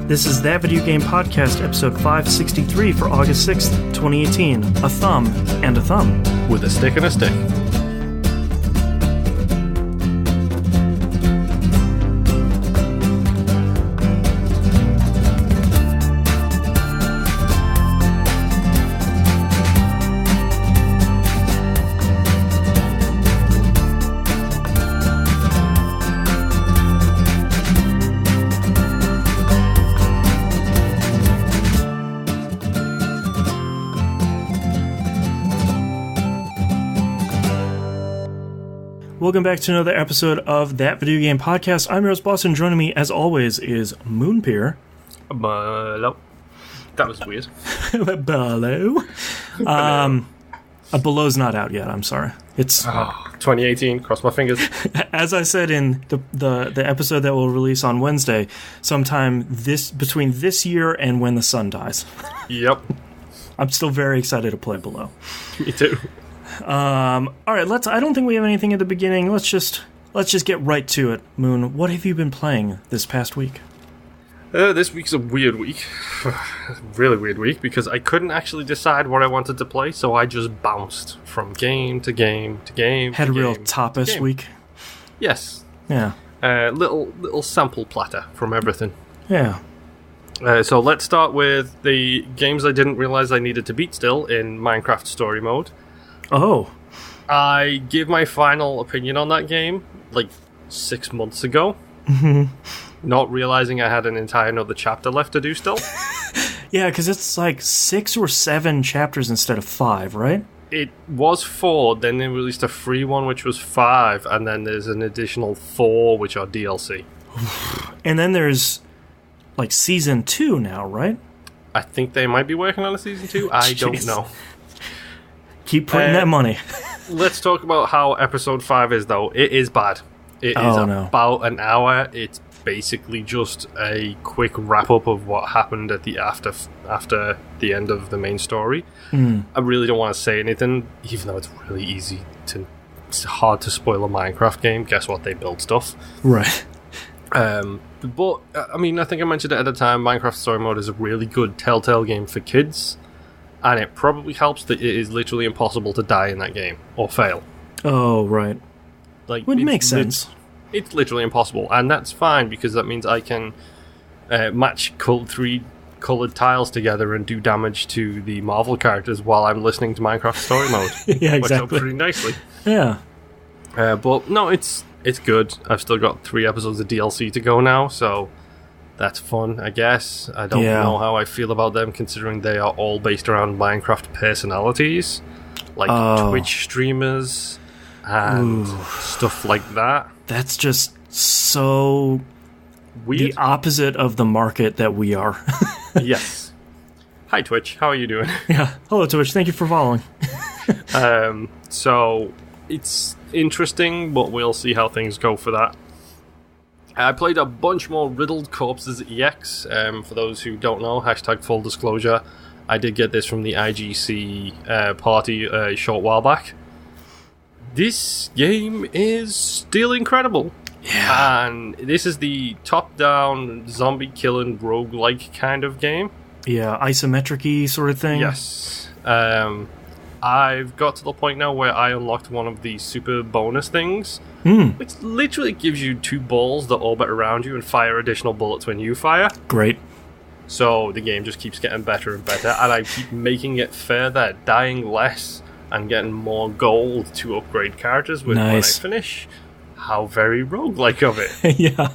This is That Video Game Podcast, episode 563 for August 6th, 2018. A thumb and a thumb. With a stick and a stick. Welcome back to another episode of That Video Game Podcast. I'm your host, Boston. Joining me, as always, is Vampyr. Hello. That was weird. Hello. Below's not out yet, I'm sorry. It's 2018, cross my fingers. As I said in the episode that we'll release on Wednesday, sometime between this year and when the sun dies. Yep. I'm still very excited to play Below. Me too. All right, I don't think we have anything at the beginning. Let's just get right to it. Moon, what have you been playing this past week? This week's a weird week. Really weird week, because I couldn't actually decide what I wanted to play, so I just bounced from game to game to game. Had to a real game tapas week? Yes. Yeah. Little sample platter from everything. Yeah. So let's start with the games I didn't realize I needed to beat still in Minecraft Story Mode. Oh. I gave my final opinion on that game, 6 months ago. Not realizing I had an entire another chapter left to do still. Yeah, because it's 6 or 7 chapters instead of 5, right? It was 4, then they released a free one, which was 5, and then there's an additional 4, which are DLC. And then there's, Season 2 now, right? I think they might be working on a Season 2. I don't know. Keep putting that money. Let's talk about how Episode 5 is, though. It is bad. It is about an hour. It's basically just a quick wrap-up of what happened at the after the end of the main story. I really don't want to say anything, even though it's really easy it's hard to spoil a Minecraft game. Guess what? They build stuff. Right. But, I think I mentioned it at the time, Minecraft Story Mode is a really good Telltale game for kids. And it probably helps that it is literally impossible to die in that game, or fail. Oh, right. Would make sense. It's literally impossible, and that's fine, because that means I can match 3 coloured tiles together and do damage to the Marvel characters while I'm listening to Minecraft Story Mode. Yeah, exactly. Works out pretty nicely. Yeah. But, no, it's good. I've still got 3 episodes of DLC to go now, so that's fun, I guess. I don't know how I feel about them, considering they are all based around Minecraft personalities, Twitch streamers and stuff like that. That's just so weird. The opposite of the market that we are. Yes. Hi, Twitch. How are you doing? Yeah. Hello, Twitch. Thank you for following. So it's interesting, but we'll see how things go for that. I played a bunch more Riddled Corpses EX. For those who don't know, hashtag full disclosure, I did get this from the IGC party a short while back. This game is still incredible. Yeah. And this is the top-down, zombie-killing, roguelike kind of game. Yeah, isometric-y sort of thing. Yes. I've got to the point now where I unlocked one of the super bonus things, which literally gives you 2 balls that orbit around you and fire additional bullets when you fire. Great. So the game just keeps getting better and better, and I keep making it further, dying less, and getting more gold to upgrade characters with when I finish. How very roguelike of it. Yeah.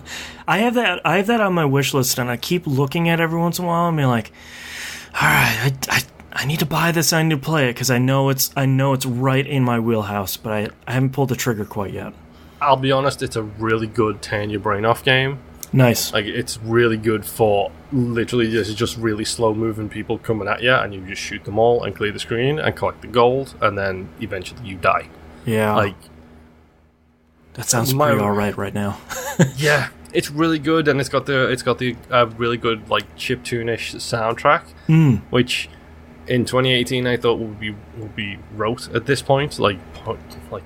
I have that on my wish list, and I keep looking at it every once in a while and be like, alright, I need to buy this, I need to play it, because I know it's right in my wheelhouse, but I haven't pulled the trigger quite yet. I'll be honest, it's a really good turn your brain off game. Nice. It's really good for literally just really slow moving people coming at you, and you just shoot them all and clear the screen and collect the gold, and then eventually you die. Yeah. That sounds pretty alright right now. Yeah, it's really good, and it's got the really good chiptune-ish soundtrack, which in 2018 I thought would be rote at this point,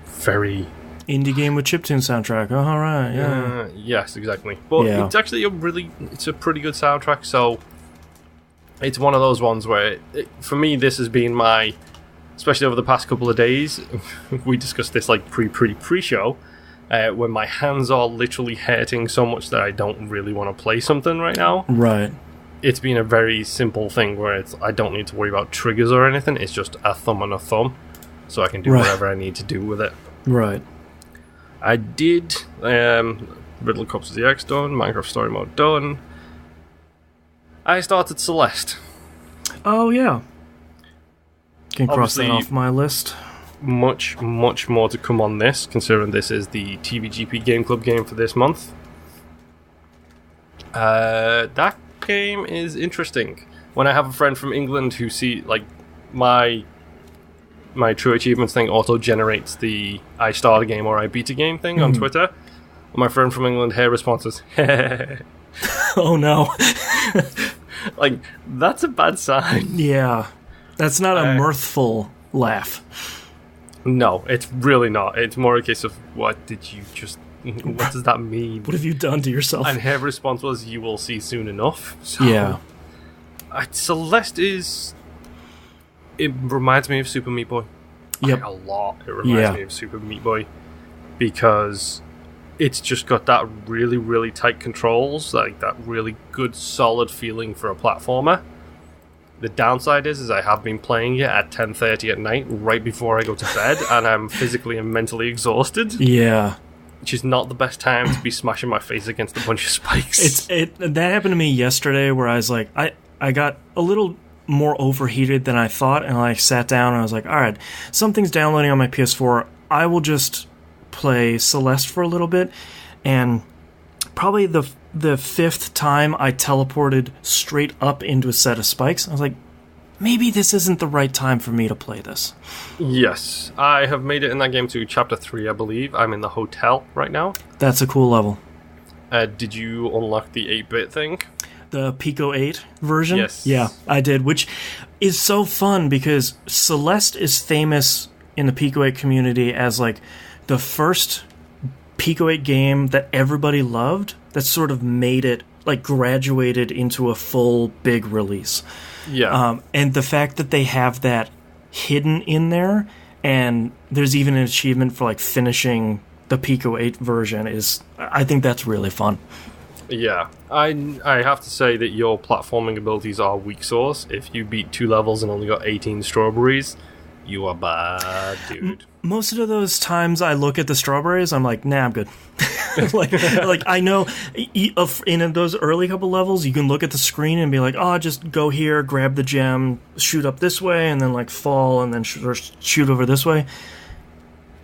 very Indie game with chiptune soundtrack. Oh, all right, yeah. Yes, exactly. But it's actually it's a pretty good soundtrack. So it's one of those ones where, for me, this has been my, especially over the past couple of days. We discussed this like pre-show, when my hands are literally hurting so much that I don't really want to play something right now. Right. It's been a very simple thing where I don't need to worry about triggers or anything. It's just a thumb and a thumb, so I can do whatever I need to do with it. Right. I did Riddled Corpses DX done, Minecraft Story Mode done. I started Celeste. Oh, yeah. Can cross that off my list. Much more to come on this, considering this is the TVGP Game Club game for this month. That game is interesting. When I have a friend from England who see, like, my True Achievements thing auto-generates the I start a game or I beat a game thing on Twitter. My friend from England, her response is, oh no. Like, that's a bad sign. Yeah. That's not a mirthful laugh. No, it's really not. It's more a case of, what does that mean? What have you done to yourself? And her response was, you will see soon enough. So, yeah. Celeste is... It reminds me of Super Meat Boy. Yep. Like, a lot. It reminds me of Super Meat Boy. Because it's just got that really, really tight controls. Like, that really good, solid feeling for a platformer. The downside is I have been playing it at 10:30 at night, right before I go to bed, and I'm physically and mentally exhausted. Which is not the best time to be smashing my face against a bunch of spikes. That happened to me yesterday, where I was like, I got a little more overheated than I thought, and I sat down and I was like, all right, something's downloading on my PS4. I will just play Celeste for a little bit, and probably the fifth time I teleported straight up into a set of spikes. I was like, maybe this isn't the right time for me to play this. Yes, I have made it in that game to Chapter 3, I believe. I'm in the hotel right now. That's a cool level. Did you unlock the 8-bit thing? The Pico 8 version? Yes. Yeah, I did, which is so fun because Celeste is famous in the Pico 8 community as like the first Pico 8 game that everybody loved that sort of made it, like, graduated into a full big release. Yeah. And the fact that they have that hidden in there, and there's even an achievement for, like, finishing the Pico 8 version I think that's really fun. Yeah, I have to say that your platforming abilities are weak sauce. If you beat 2 levels and only got 18 strawberries, you are bad, dude. Most of those times I look at the strawberries, I'm like, nah, I'm good. like I know in those early couple levels, you can look at the screen and be like, oh, just go here, grab the gem, shoot up this way, and then like fall, and then shoot over this way.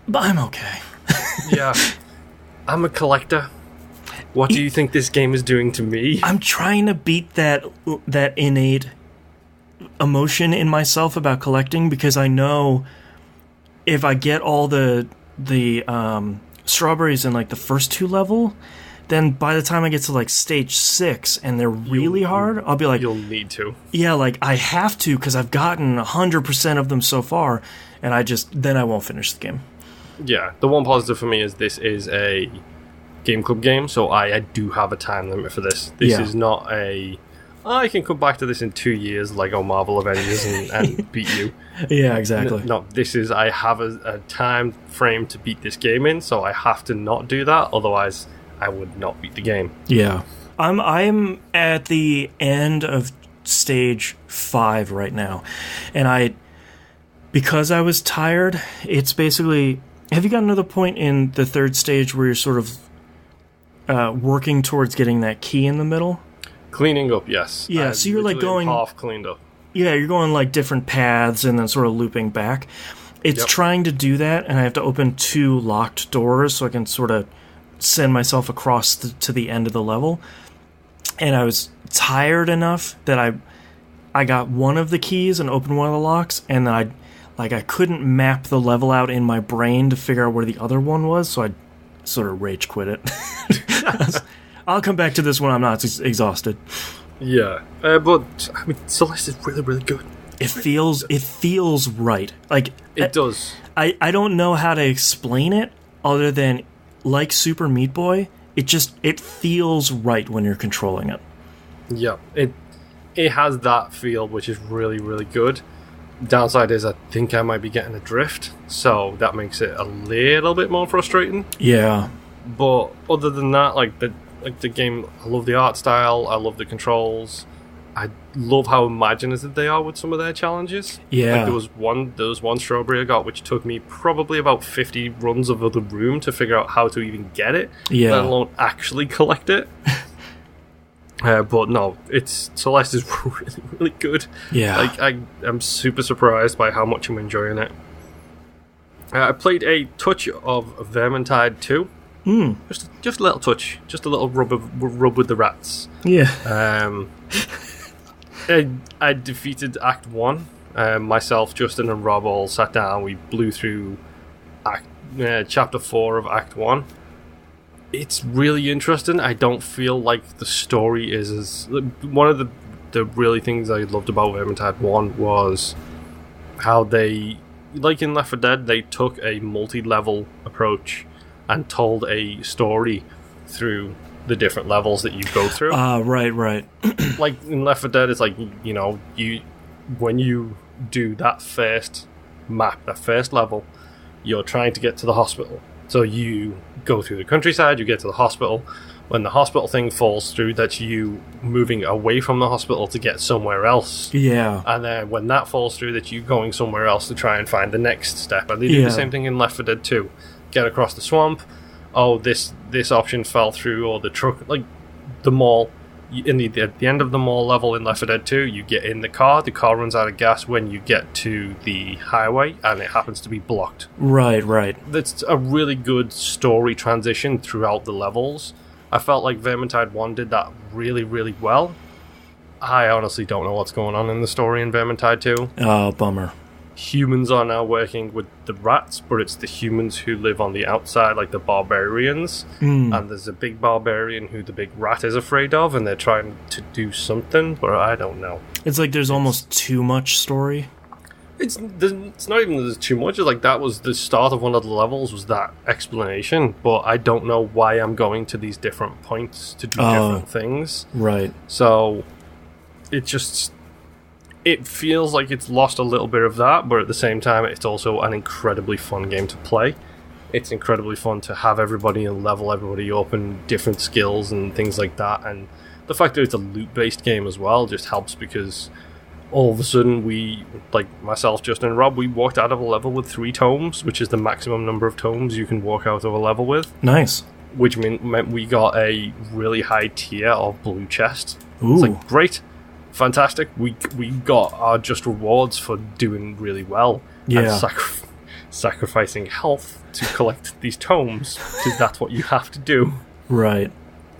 But I'm okay. Yeah, I'm a collector. What do you think this game is doing to me? I'm trying to beat that innate emotion in myself about collecting, because I know if I get all the strawberries in like the first 2 level, then by the time I get to like stage 6 and they're really hard, I'll be like, you'll need to. Yeah, like I have to, because I've gotten 100% of them so far, and then I won't finish the game. Yeah, the one positive for me is this is a Game Club game, so I do have a time limit for this. This is not I can come back to this in 2 years, Lego Marvel Avengers, and beat you. Yeah, exactly. No, this is, I have a time frame to beat this game in, so I have to not do that, otherwise I would not beat the game. Yeah. I'm at the end of stage 5 right now, and because I was tired, it's basically... Have you gotten to the point in the 3rd stage where you're sort of working towards getting that key in the middle? Cleaning up, yes. Yeah, so you're like going... half cleaned up. Yeah, you're going like different paths and then sort of looping back. It's trying to do that, and I have to open 2 locked doors so I can sort of send myself across to the end of the level. And I was tired enough that I got one of the keys and opened one of the locks, and then I couldn't map the level out in my brain to figure out where the other one was, so I sort of rage quit it. I'll come back to this when I'm not exhausted. Yeah, but I mean, Celeste is really, really good. It feels right. Like it does. I don't know how to explain it, other than, like Super Meat Boy, it feels right when you're controlling it. Yeah, it has that feel, which is really, really good. Downside is I think I might be getting adrift, so that makes it a little bit more frustrating. Yeah. But other than that, like the game, I love the art style, I love the controls, I love how imaginative they are with some of their challenges. Yeah. Like there was one strawberry I got which took me probably about 50 runs of the room to figure out how to even get it, let alone actually collect it. But no, Celeste is really, really good. Yeah. Like, I'm super surprised by how much I'm enjoying it. I played a touch of Vermintide 2. Just a little touch. Just a little rub with the rats. Yeah. I defeated Act 1. Myself, Justin, and Rob all sat down. We blew through Chapter 4 of Act 1. It's really interesting. I don't feel like the story is as... One of the really things I loved about Vermintide 1 was how they, like in Left 4 Dead, they took a multi-level approach and told a story through the different levels that you go through. Right. Like in Left 4 Dead, it's like, you know, when you do that first map, that first level, you're trying to get to the hospital. So you go through the countryside, you get to the hospital. When the hospital thing falls through, that's you moving away from the hospital to get somewhere else. Yeah. And then when that falls through, that's you going somewhere else to try and find the next step. And they do the same thing in Left 4 Dead 2. Get across the swamp. Oh, this option fell through, or the truck, like the mall. At the end of the mall level in Left 4 Dead 2, you get in the car runs out of gas when you get to the highway, and it happens to be blocked. Right. That's a really good story transition throughout the levels. I felt like Vermintide 1 did that really, really well. I honestly don't know what's going on in the story in Vermintide 2. Oh, bummer. Humans are now working with the rats, but it's the humans who live on the outside, like the barbarians. And there's a big barbarian who the big rat is afraid of, and they're trying to do something, but I don't know. It's like there's almost too much story. It's not even that there's too much. It's like that was the start of one of the levels, was that explanation, but I don't know why I'm going to these different points to do different things. Right. So it feels like it's lost a little bit of that, but at the same time, it's also an incredibly fun game to play. It's incredibly fun to have everybody and level everybody up and different skills and things like that. And the fact that it's a loot-based game as well just helps, because all of a sudden we, like myself, Justin, and Rob, we walked out of a level with 3 tomes, which is the maximum number of tomes you can walk out of a level with. Nice. Which meant we got a really high tier of blue chest. Ooh. It's like, great. Fantastic. We got our just rewards for doing really well. Yeah. And sacrificing health to collect these tomes, because that's what you have to do. Right.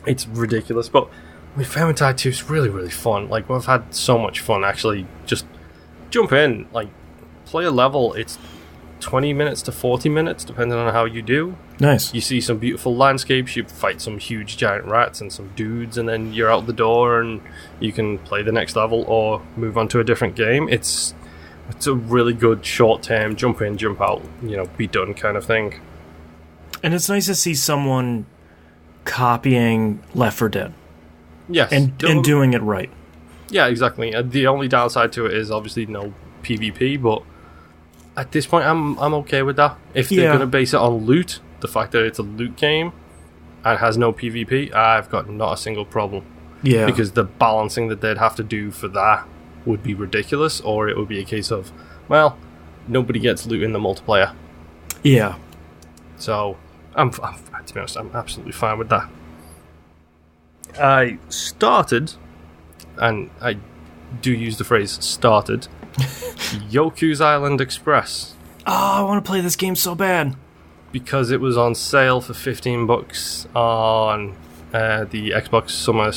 It's ridiculous, but Vermintide 2 is really, really fun. Like, we've had so much fun actually. Just jump in, like, play a level. It's 20 minutes to 40 minutes, depending on how you do. Nice. You see some beautiful landscapes, you fight some huge giant rats and some dudes, and then you're out the door and you can play the next level or move on to a different game. It's a really good short-term jump in, jump out, be done kind of thing. And it's nice to see someone copying Left 4 Dead. Yes. And doing it right. Yeah, exactly. The only downside to it is obviously no PvP, but at this point I'm okay with that. If they're going to base it on loot, the fact that it's a loot game and has no PvP, I've got not a single problem. Yeah. Because the balancing that they'd have to do for that would be ridiculous, or it would be a case of, well, nobody gets loot in the multiplayer. Yeah. So, to be honest, I'm absolutely fine with that. I started, and I do use the phrase started, Yoku's Island Express. Oh, I want to play this game so bad. Because it was on sale for $15 on the Xbox summer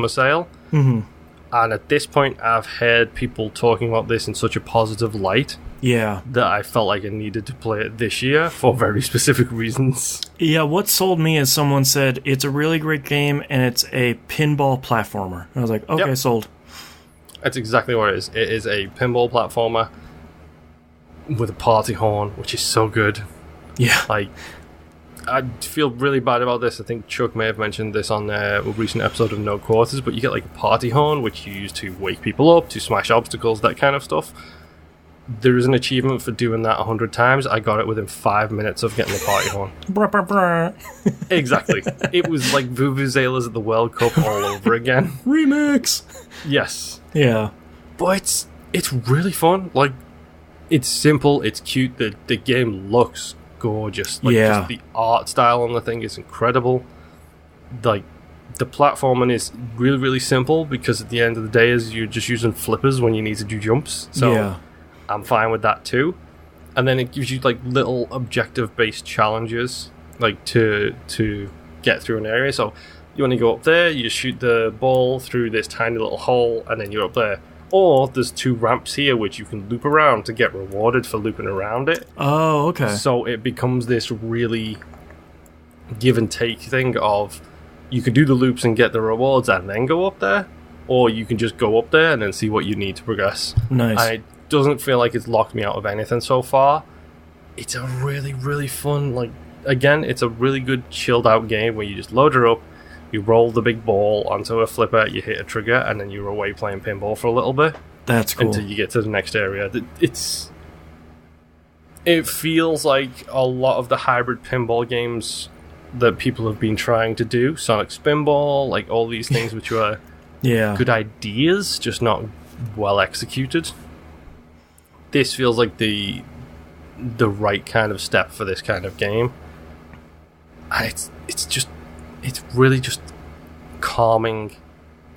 sale. Mm-hmm. And at this point, I've heard people talking about this in such a positive light. Yeah. That I felt like I needed to play it this year for very specific reasons. Yeah, what sold me is someone said, it's a really great game and it's a pinball platformer. And I was like, okay, sold. That's exactly what it is. It is a pinball platformer with a party horn, which is so good. Yeah. Like, I feel really bad about this. I think Chuck may have mentioned this on a recent episode of No Quarters, but you get like a party horn, which you use to wake people up, to smash obstacles, that kind of stuff. There is an achievement for doing that 100 times. I got it within 5 minutes of getting the party horn. Exactly. It was like Vuvuzelas at the World Cup all over again. Remix! Yes. Yeah. But it's really fun. Like, it's simple, it's cute, the game looks gorgeous. Like, just the art style on the thing is incredible. Like, the platforming is really, really simple, because at the end of the day is you're just using flippers when you need to do jumps. So I'm fine with that too. And then it gives you like little objective based challenges, like to get through an area. So you want to go up there, you just shoot the ball through this tiny little hole, and then you're up there. Or there's 2 ramps here which you can loop around to get rewarded for looping around it. Oh, okay. So it becomes this really give and take thing of you can do the loops and get the rewards and then go up there, or you can just go up there and then see what you need to progress. Nice. And it doesn't feel like it's locked me out of anything so far. It's a really, really fun, like, again, it's a really good chilled out game where you just load her up, you roll the big ball onto a flipper, you hit a trigger, and then you're away playing pinball for a little bit. That's cool. Until you get to the next area. It feels like a lot of the hybrid pinball games that people have been trying to do. Sonic Spinball, like all these things which are good ideas, just not well executed. This feels like the right kind of step for this kind of game. And it's really just calming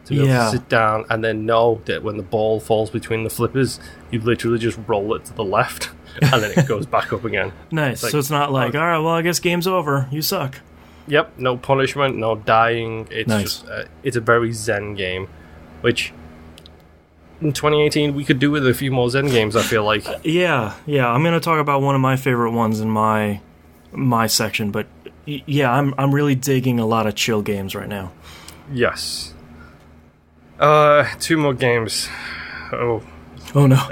to be able to sit down and then know that when the ball falls between the flippers, you literally just roll it to the left and then it goes back up again. Nice. So it's not like, all right, well, I guess game's over. You suck. Yep. No punishment, no dying. It's just it's a very zen game, which in 2018 we could do with a few more zen games, I feel like. Yeah. I'm going to talk about one of my favorite ones in my section, but yeah, I'm really digging a lot of chill games right now. Yes. 2 more games. Oh no.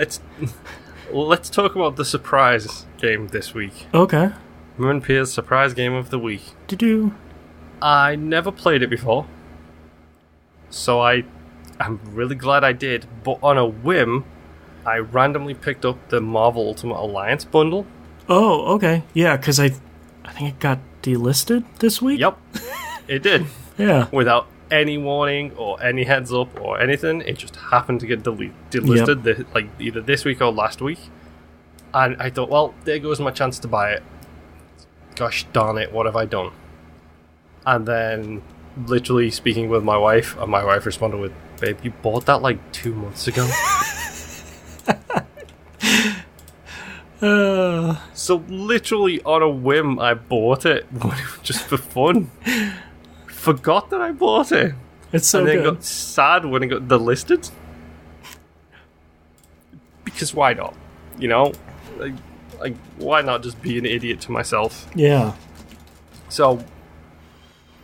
Let's talk about the surprise game this week. Okay. Vampyr's surprise game of the week. Do-do. I never played it before, so I'm really glad I did. But on a whim, I randomly picked up the Marvel Ultimate Alliance bundle. Oh, okay. Yeah, because I think it got delisted this week? Yep, it did. Yeah. Without any warning or any heads up or anything, it just happened to get delisted like either this week or last week. And I thought, well, there goes my chance to buy it. Gosh darn it, what have I done? And then, literally speaking with my wife, and my wife responded with, babe, you bought that like 2 months ago. So literally on a whim, I bought it just for fun. Forgot that I bought it. It's so good. And good. then got sad when it got delisted. Because why not? You know? Like, why not just be an idiot to myself? Yeah. So,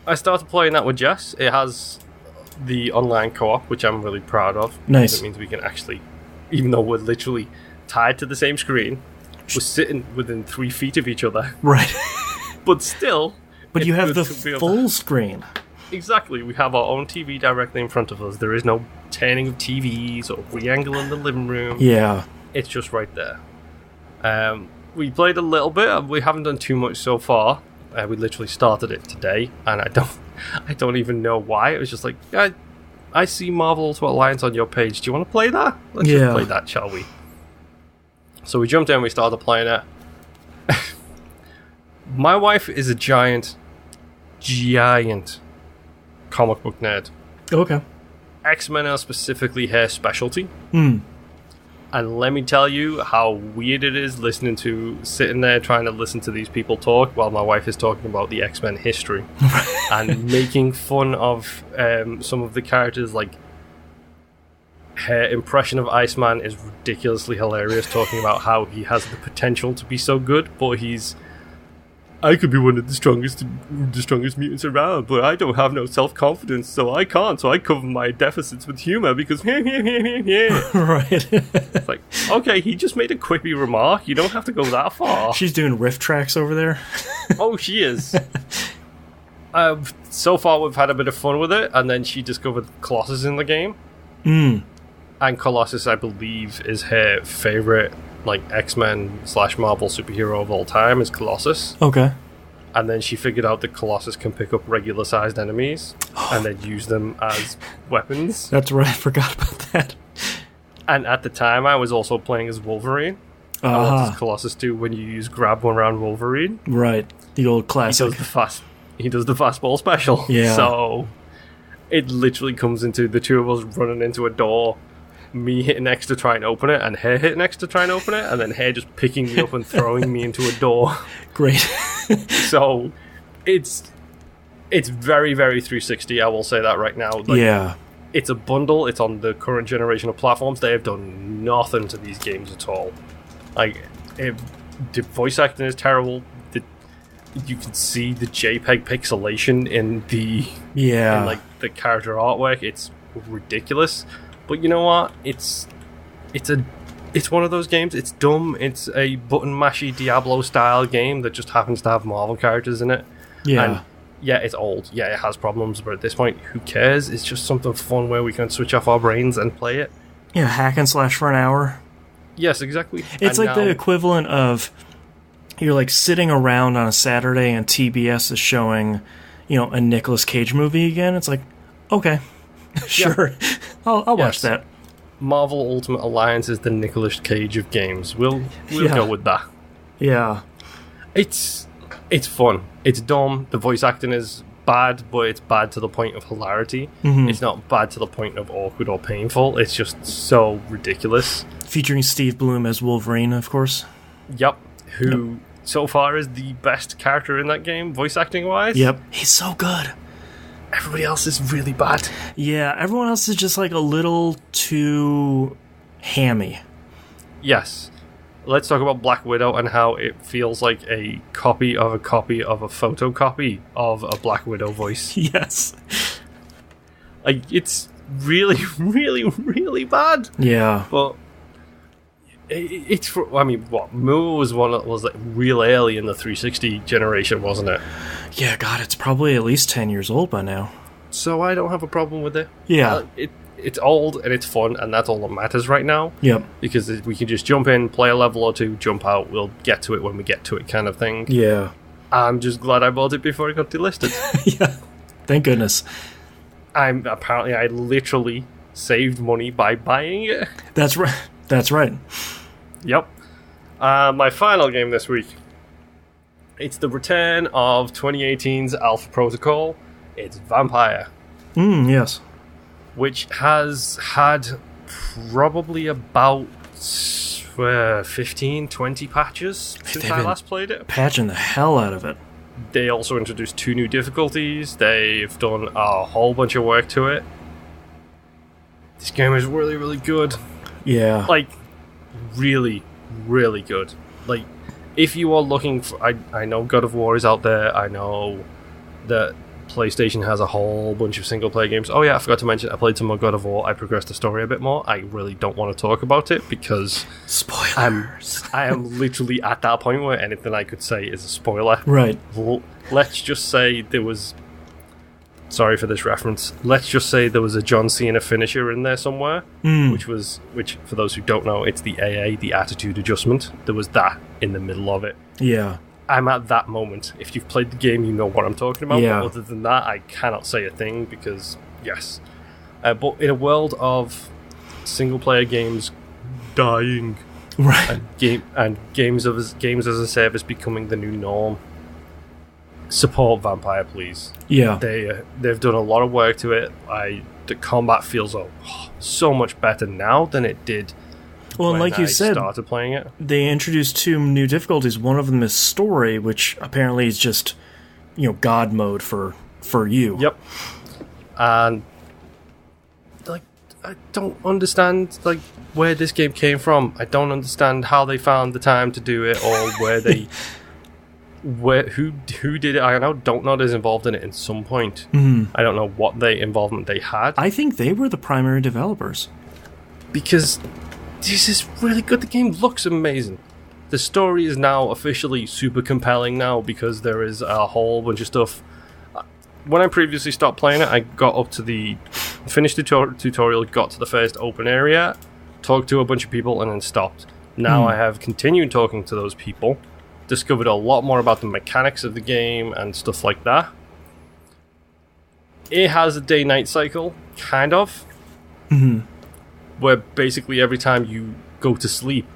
I started playing that with Jess. It has the online co-op, which I'm really proud of. Nice. It means we can actually, even though we're literally tied to the same screen, we're sitting within 3 feet of each other. Right. But still... But you have the full screen. Exactly. We have our own TV directly in front of us. There is no turning of TVs or re-angling the living room. Yeah. It's just right there. We played a little bit. We haven't done too much so far. We literally started it today, and I don't even know why. It was just like, I see Marvel Ultimate Alliance on your page. Do you want to play that? Let's just play that, shall we? So we jumped in, we started playing it. My wife is a giant comic book nerd. Okay. X-Men are specifically her specialty. Mm. And let me tell you how weird it is sitting there trying to listen to these people talk while my wife is talking about the X-Men history and making fun of some of the characters. Like, her impression of Iceman is ridiculously hilarious, talking about how he has the potential to be so good, but he's I could be one of the strongest mutants around, but I don't have no self-confidence, so I can't. So I cover my deficits with humor because Right. It's like, okay, he just made a quippy remark. You don't have to go that far. She's doing riff tracks over there. Oh, she is. So far, we've had a bit of fun with it, and then she discovered Colossus in the game. And Colossus, I believe, is her favorite, like, X-Men / Marvel superhero of all time is Colossus. Okay. And then she figured out that Colossus can pick up regular-sized enemies and then use them as weapons. That's right, I forgot about that. And at the time, I was also playing as Wolverine. What does Colossus do when you use grab one around Wolverine? Right, the old classic. He does the fastball special. Yeah. So it literally comes into the two of us running into a door, me hitting X to try and open it, and her hitting X to try and open it, and then her just picking me up and throwing me into a door. Great. So it's very, very 360. I will say that right now. Like, yeah. It's a bundle. It's on the current generation of platforms. They have done nothing to these games at all. Like, the voice acting is terrible. You can see the JPEG pixelation in the the character artwork. It's ridiculous. But you know what? It's one of those games. It's dumb. It's a button mashy Diablo style game that just happens to have Marvel characters in it. Yeah. And yeah, it's old. Yeah, it has problems. But at this point, who cares? It's just something fun where we can switch off our brains and play it. Yeah, hack and slash for an hour. Yes, exactly. It's like the equivalent of you're like sitting around on a Saturday and TBS is showing, a Nicolas Cage movie again. It's like, okay, sure, I'll watch that. Marvel Ultimate Alliance is the Nicolas Cage of games. We'll go with that. Yeah, it's fun. It's dumb. The voice acting is bad, but it's bad to the point of hilarity. Mm-hmm. It's not bad to the point of awkward or painful. It's just so ridiculous. Featuring Steve Blum as Wolverine, of course. Yep. Who so far is the best character in that game, voice acting wise. Yep. He's so good. Everybody else is really bad. Yeah, everyone else is just like a little too hammy. Yes. Let's talk about Black Widow and how it feels like a copy of a photocopy of a Black Widow voice. Yes. Like, it's really, really, really bad. Yeah. But it's for, I mean, what? Moo was like real early in the 360 generation, wasn't it? Yeah, God, it's probably at least 10 years old by now. So I don't have a problem with it. Yeah. It's old and it's fun, and that's all that matters right now. Yep. Because we can just jump in, play a level or two, jump out, we'll get to it when we get to it kind of thing. Yeah. I'm just glad I bought it before it got delisted. Yeah. Thank goodness. I literally saved money by buying it. That's right. That's right. Yep. My final game this week. It's the return of 2018's Alpha Protocol. It's Vampyr. Yes. Which has had probably about 15, 20 patches since I last played it. Patching the hell out of it. They also introduced 2 new difficulties. They've done a whole bunch of work to it. This game is really, really good. Yeah. Like, really, really good. Like, if you are looking for... I know God of War is out there. I know that PlayStation has a whole bunch of single-player games. Oh yeah, I forgot to mention, I played some more God of War. I progressed the story a bit more. I really don't want to talk about it because... Spoilers. I am literally at that point where anything I could say is a spoiler. Right. Let's just say there was... Sorry for this reference. Let's just say there was a John Cena finisher in there somewhere, which for those who don't know, it's the AA, the attitude adjustment. There was that in the middle of it. Yeah. I'm at that moment. If you've played the game, you know what I'm talking about. Yeah. But other than that, I cannot say a thing because, yes. But in a world of single-player games dying, right, and games as a service becoming the new norm, support Vampyr, please. Yeah. They've done a lot of work to it. The combat feels so much better now than it did. Well, and like you said, started playing it. They introduced 2 new difficulties. One of them is story, which apparently is just, God mode for you. Yep. And I don't understand where this game came from. I don't understand how they found the time to do it, or where they who did it. I know Don't Nod is involved in it in some point. I don't know what involvement they had. I think they were the primary developers. Because this is really good. The game looks amazing. The story is now officially super compelling now because there is a whole bunch of stuff. When I previously stopped playing it, I got up to finished the tutorial, got to the first open area, talked to a bunch of people, and then stopped. Now I have continued talking to those people, discovered a lot more about the mechanics of the game and stuff like that. It has a day-night cycle, kind of, where basically every time you go to sleep,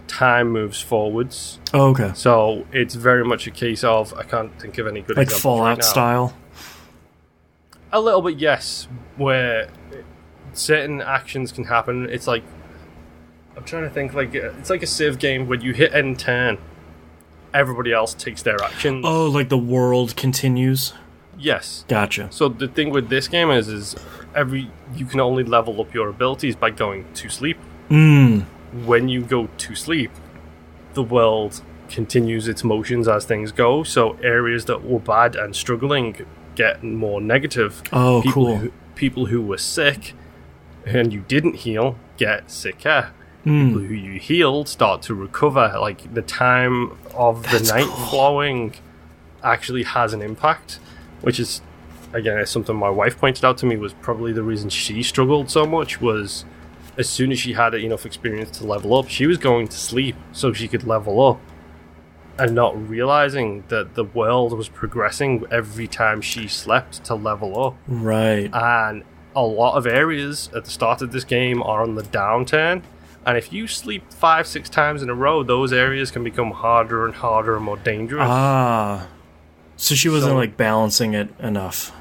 time moves forwards. Oh, okay. So it's very much a case of, I can't think of any good examples like Fallout right style? A little bit, yes, where certain actions can happen. It's like, I'm trying to think, like, it's like a Civ game when you hit end turn, everybody else takes their actions. Oh, like the world continues? Yes. Gotcha. So the thing with this game is you can only level up your abilities by going to sleep. When you go to sleep, the world continues its motions as things go, so areas that were bad and struggling get more negative. Oh, cool. People who were sick and you didn't heal get sicker. People who you healed start to recover. Like, the time of the night flowing actually has an impact, which is, again, it's something my wife pointed out to me was probably the reason she struggled so much. Was as soon as she had enough experience to level up, she was going to sleep so she could level up, and not realizing that the world was progressing every time she slept to level up. Right. And a lot of areas at the start of this game are on the downturn, and if you sleep 5-6 times in a row, those areas can become harder and harder and more dangerous. So she wasn't like balancing it enough.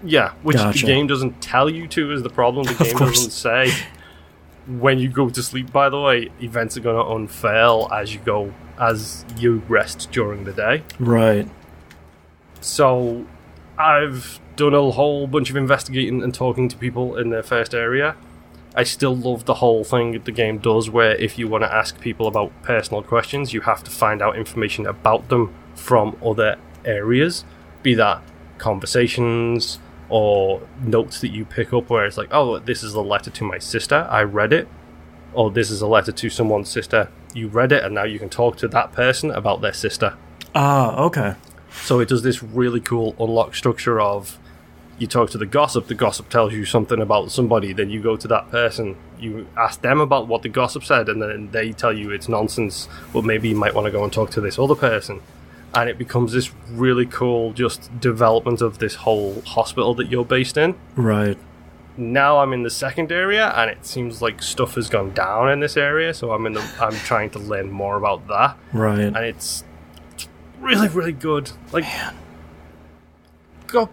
Yeah, which the game doesn't tell you to is the problem. The game doesn't say when you go to sleep, by the way, events are going to unfurl as you rest during the day. Right. So I've done a whole bunch of investigating and talking to people in the first area. I still love the whole thing the game does, where if you want to ask people about personal questions, you have to find out information about them from other areas, be that conversations or notes that you pick up where it's like, oh, this is a letter to my sister, I read it, or this is a letter to someone's sister, you read it, and now you can talk to that person about their sister. Okay. So it does this really cool unlock structure of, you talk to the gossip tells you something about somebody, then you go to that person, you ask them about what the gossip said, and then they tell you it's nonsense, but maybe you might want to go and talk to this other person. And it becomes this really cool just development of this whole hospital that you're based in. Right. Now I'm in the second area, and it seems like stuff has gone down in this area, so I'm trying to learn more about that. Right. And it's really, really good. Like, go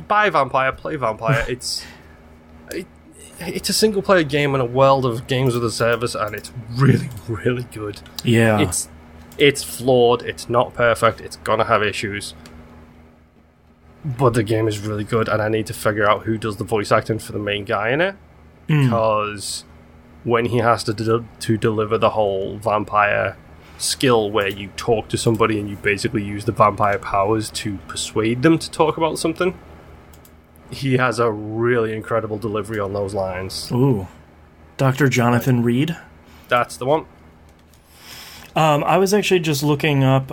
buy Vampyr, play Vampyr. It's a single player game in a world of games with a service, and it's really, really good. Yeah. It's flawed, it's not perfect, it's gonna have issues, but the game is really good, and I need to figure out who does the voice acting for the main guy in it, because when he has to deliver the whole vampire skill where you talk to somebody and you basically use the vampire powers to persuade them to talk about something, he has a really incredible delivery on those lines. Ooh. Dr. Jonathan Reed? That's the one. I was actually just looking up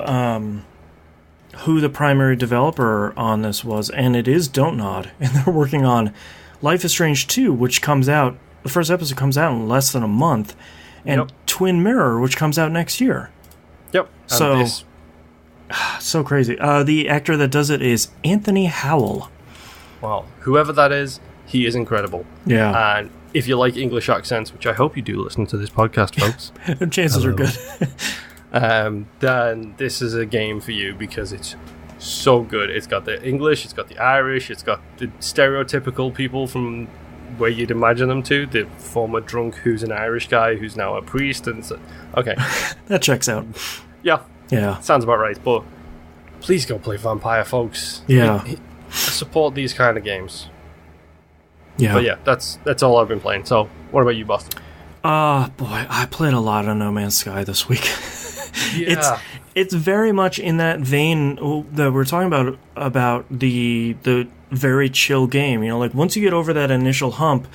who the primary developer on this was, and it is Don't Nod, and they're working on Life is Strange 2, which comes out, the first episode comes out in less than a month, and Twin Mirror, which comes out next year. Yep. So crazy. The actor that does it is Anthony Howell. Wow. Whoever that is, he is incredible. Yeah. And if you like English accents, which I hope you do listen to this podcast, folks. Chances are good. Then this is a game for you because it's so good. It's got the English, it's got the Irish, it's got the stereotypical people from where you'd imagine them to. The former drunk who's an Irish guy who's now a priest. And so, okay. That checks out. Yeah. Sounds about right. But please go play Vampyr, folks. Yeah. Support these kind of games. Yeah. But yeah, that's all I've been playing. So, what about you, Boston? Boy, I played a lot of No Man's Sky this week. Yeah. it's very much in that vein that we're talking about the very chill game. You know, like once you get over that initial hump,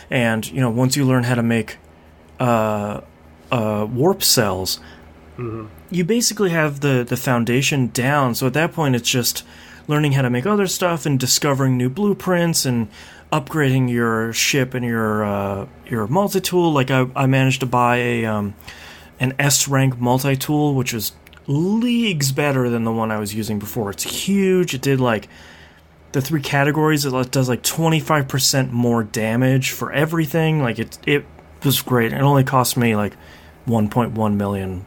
and you know, once you learn how to make warp cells, you basically have the foundation down. So at that point, it's just learning how to make other stuff and discovering new blueprints and upgrading your ship and your multi-tool. Like I managed to buy an S-rank multi-tool, which was leagues better than the one I was using before. It's huge. It did like the 3 categories. It does like 25% more damage for everything. Like it was great. It only cost me like 1.1 million,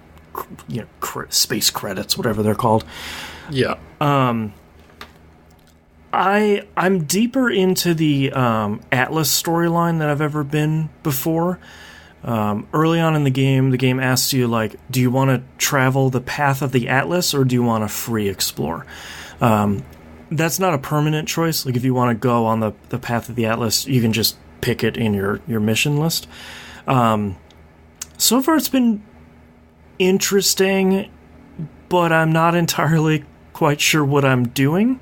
space credits, whatever they're called. Yeah. I'm deeper into the Atlas storyline than I've ever been before. Early on in the game asks you, like, do you want to travel the path of the Atlas or do you want to free explore? That's not a permanent choice. Like, if you want to go on the path of the Atlas, you can just pick it in your mission list. So far it's been interesting, but I'm not entirely quite sure what I'm doing.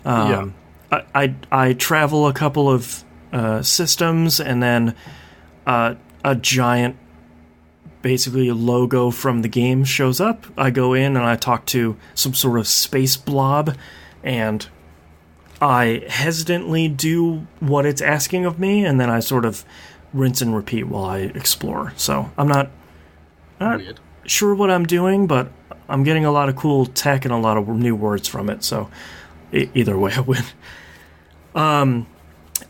I travel a couple of systems, and then a giant, basically logo from the game shows up. I go in and I talk to some sort of space blob, and I hesitantly do what it's asking of me, and then I sort of rinse and repeat while I explore. So I'm not sure what I'm doing, but I'm getting a lot of cool tech and a lot of new words from it, so either way I win.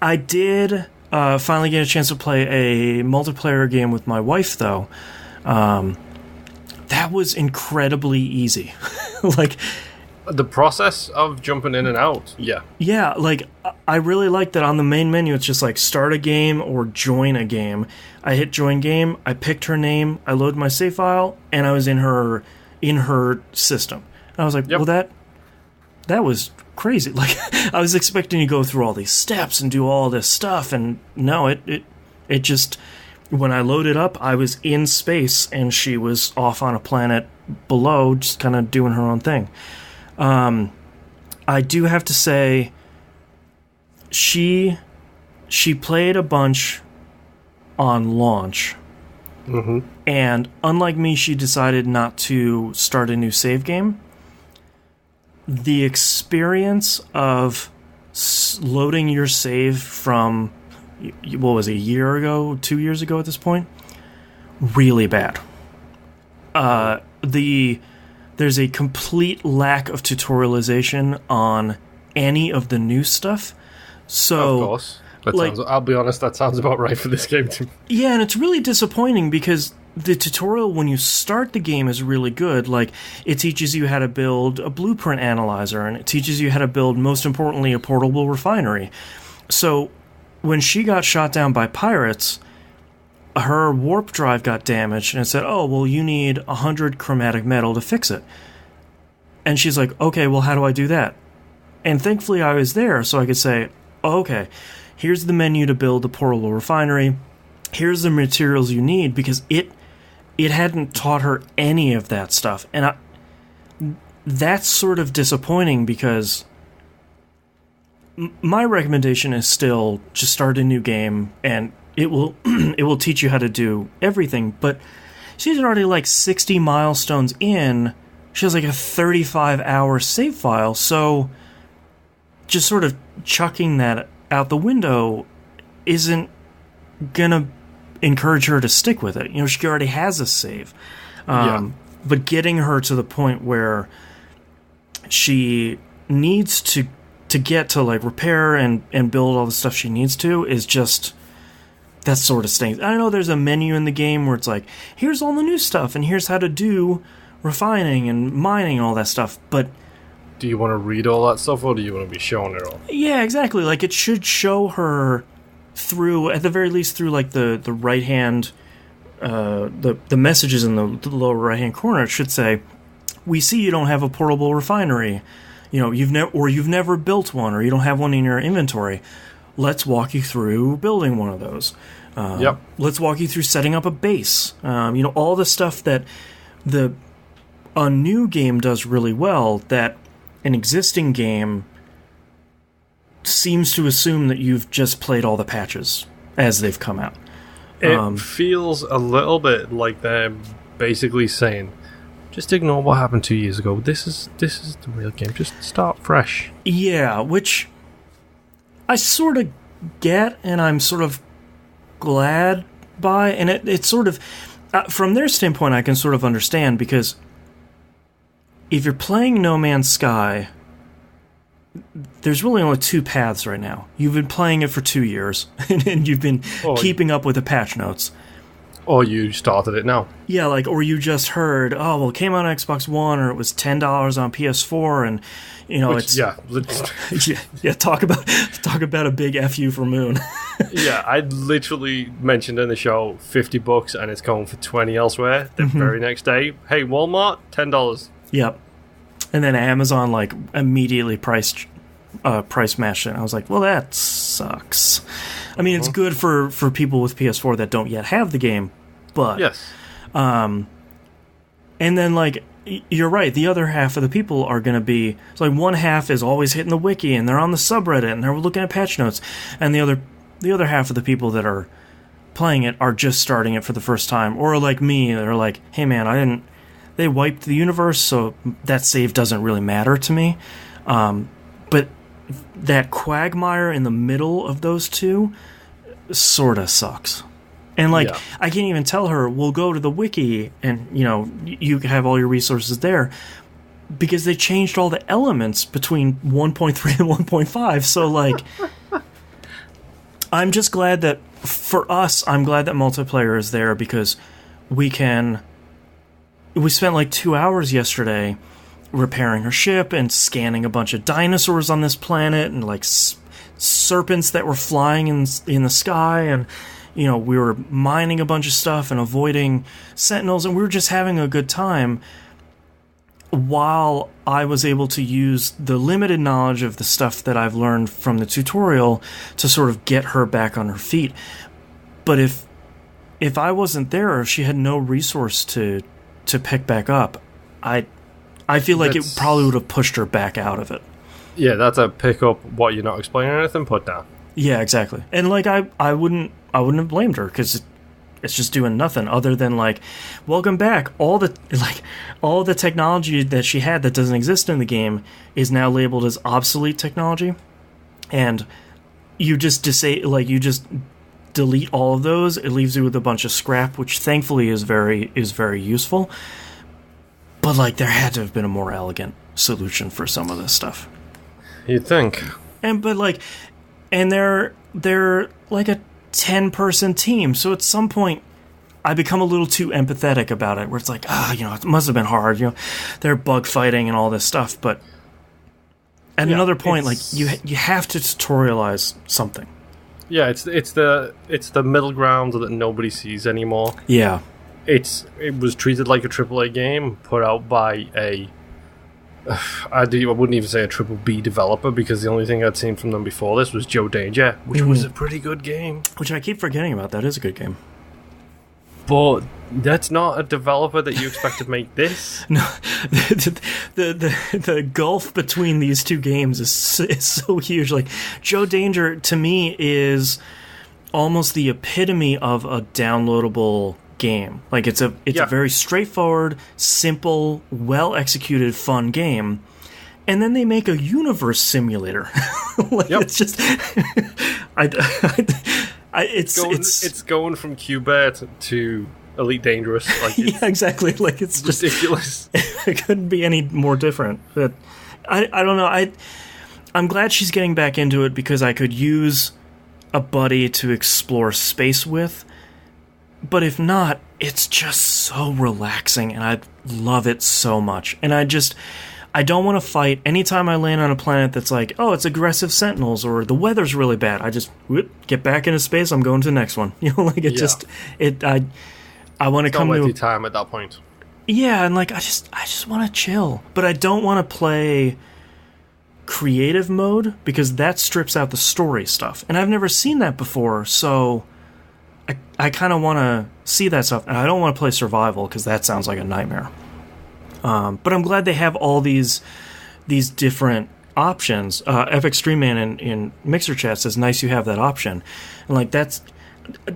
I did finally get a chance to play a multiplayer game with my wife, though. That was incredibly easy. Like, the process of jumping in and out, yeah, like I really like that on the main menu. It's just like start a game or join a game. I hit join game, I picked her name, I load my save file, and I was in her system. And I was like, well, that was crazy. Like, I was expecting to go through all these steps and do all this stuff, and no, it just, when I loaded up, I was in space and she was off on a planet below, just kind of doing her own thing. I do have to say, she played a bunch on launch, and unlike me, she decided not to start a new save game. The experience of loading your save from, what was it, a year ago, 2 years ago at this point, really bad. There's a complete lack of tutorialization on any of the new stuff. So, of course. I'll be honest, that sounds about right for this game too. Yeah, and it's really disappointing because the tutorial when you start the game is really good. Like, it teaches you how to build a blueprint analyzer, and it teaches you how to build, most importantly, a portable refinery. So when she got shot down by pirates, her warp drive got damaged, and it said, oh, well, you need 100 chromatic metal to fix it. And she's like, okay, well, how do I do that? And thankfully I was there, so I could say, oh, okay, here's the menu to build the portable refinery. Here's the materials you need, because it hadn't taught her any of that stuff. And that's sort of disappointing, because my recommendation is still just start a new game, and it will it will teach you how to do everything. But she's already like 60 milestones in. She has like a 35-hour save file, so just sort of chucking that out the window isn't gonna encourage her to stick with it. You know, she already has a save. But getting her to the point where she needs to get to like repair and build all the stuff she needs to is just, that sort of stinks. I know there's a menu in the game where it's like, here's all the new stuff and here's how to do refining and mining, all that stuff, but do you want to read all that stuff, or do you want to be shown it all? Yeah, exactly. Like, it should show her through, at the very least, through like the right hand, the messages in the lower right hand corner. It should say, "We see you don't have a portable refinery. You know, you've never built one, or you don't have one in your inventory. Let's walk you through building one of those. Let's walk you through setting up a base. You know, all the stuff that a new game does really well that an existing game seems to assume that you've just played all the patches as they've come out. It feels a little bit like they're basically saying, just ignore what happened 2 years ago. This is the real game. Just start fresh. Yeah, which I sort of get, and I'm sort of glad by, and it's sort of, from their standpoint, I can sort of understand, because if you're playing No Man's Sky, there's really only two paths right now. You've been playing it for 2 years, and you've been keeping up with the patch notes. Or you started it now. Yeah, like, or you just heard, oh, well, it came out on Xbox One, or it was $10 on PS4, and, you know, Which, it's... Yeah, talk about a big FU for Moon. Yeah, I literally mentioned in the show $50, and it's going for 20 elsewhere. The very next day, hey, Walmart, $10. Yep. And then Amazon, like, immediately price matched it. And I was like, well, that sucks. I mean, it's good for people with PS4 that don't yet have the game, but... Yes. And then, like, you're right, the other half of the people are going to be... It's like one half is always hitting the wiki, and they're on the subreddit, and they're looking at patch notes. And the other half of the people that are playing it are just starting it for the first time. Or like me, they're like, hey, man, they wiped the universe, so that save doesn't really matter to me. But that quagmire in the middle of those two sort of sucks. And, like, I can't even tell her, we'll go to the wiki and, you know, you have all your resources there, because they changed all the elements between 1.3 and 1.5. So, like, I'm just glad that, for us, I'm glad that multiplayer is there, because we spent like 2 hours yesterday repairing her ship and scanning a bunch of dinosaurs on this planet, and like serpents that were flying in the sky, and, you know, we were mining a bunch of stuff and avoiding sentinels, and we were just having a good time, while I was able to use the limited knowledge of the stuff that I've learned from the tutorial to sort of get her back on her feet. But if I wasn't there, or if she had no resource to pick back up, I feel like it probably would have pushed her back out of it. Yeah, that's a pick up what you're not explaining anything, put down. Yeah, exactly. And, like, I wouldn't have blamed her, because it's just doing nothing other than, like, welcome back. All the technology that she had that doesn't exist in the game is now labeled as obsolete technology, and you just delete all of those. It leaves you with a bunch of scrap, which thankfully is very useful. But, like, there had to have been a more elegant solution for some of this stuff. You'd think. And they're like a 10-person team, so at some point I become a little too empathetic about it, where it's like, you know, it must have been hard, you know, they're bug fighting and all this stuff, but at another point, like, you have to tutorialize something. Yeah, it's the middle ground that nobody sees anymore. Yeah. It was treated like a AAA game put out by I wouldn't even say a triple B developer, because the only thing I'd seen from them before this was Joe Danger, which was a pretty good game. Which I keep forgetting about. That is a good game. But that's not a developer that you expect to make this. No, the gulf between these two games is so huge. Like, Joe Danger, to me, is almost the epitome of a downloadable game. Like, it's a very straightforward, simple, well executed, fun game, and then they make a universe simulator. Like, it's just it's going from Qbert to Elite Dangerous. Like, yeah, exactly. Like, it's just ridiculous. It couldn't be any more different. But I don't know. I'm glad she's getting back into it, because I could use a buddy to explore space with. But if not, it's just so relaxing, and I love it so much. And I don't want to fight. Anytime I land on a planet that's like, oh, it's aggressive sentinels, or the weather's really bad, I just get back into space, I'm going to the next one. You know, like, I want to come to your time at that point. Yeah, and, like, I just want to chill. But I don't want to play creative mode, because that strips out the story stuff. And I've never seen that before, so I kind of want to see that stuff, and I don't want to play survival, because that sounds like a nightmare. But I'm glad they have all these different options. Epic Stream Man in Mixer Chat says, nice you have that option. And like that's,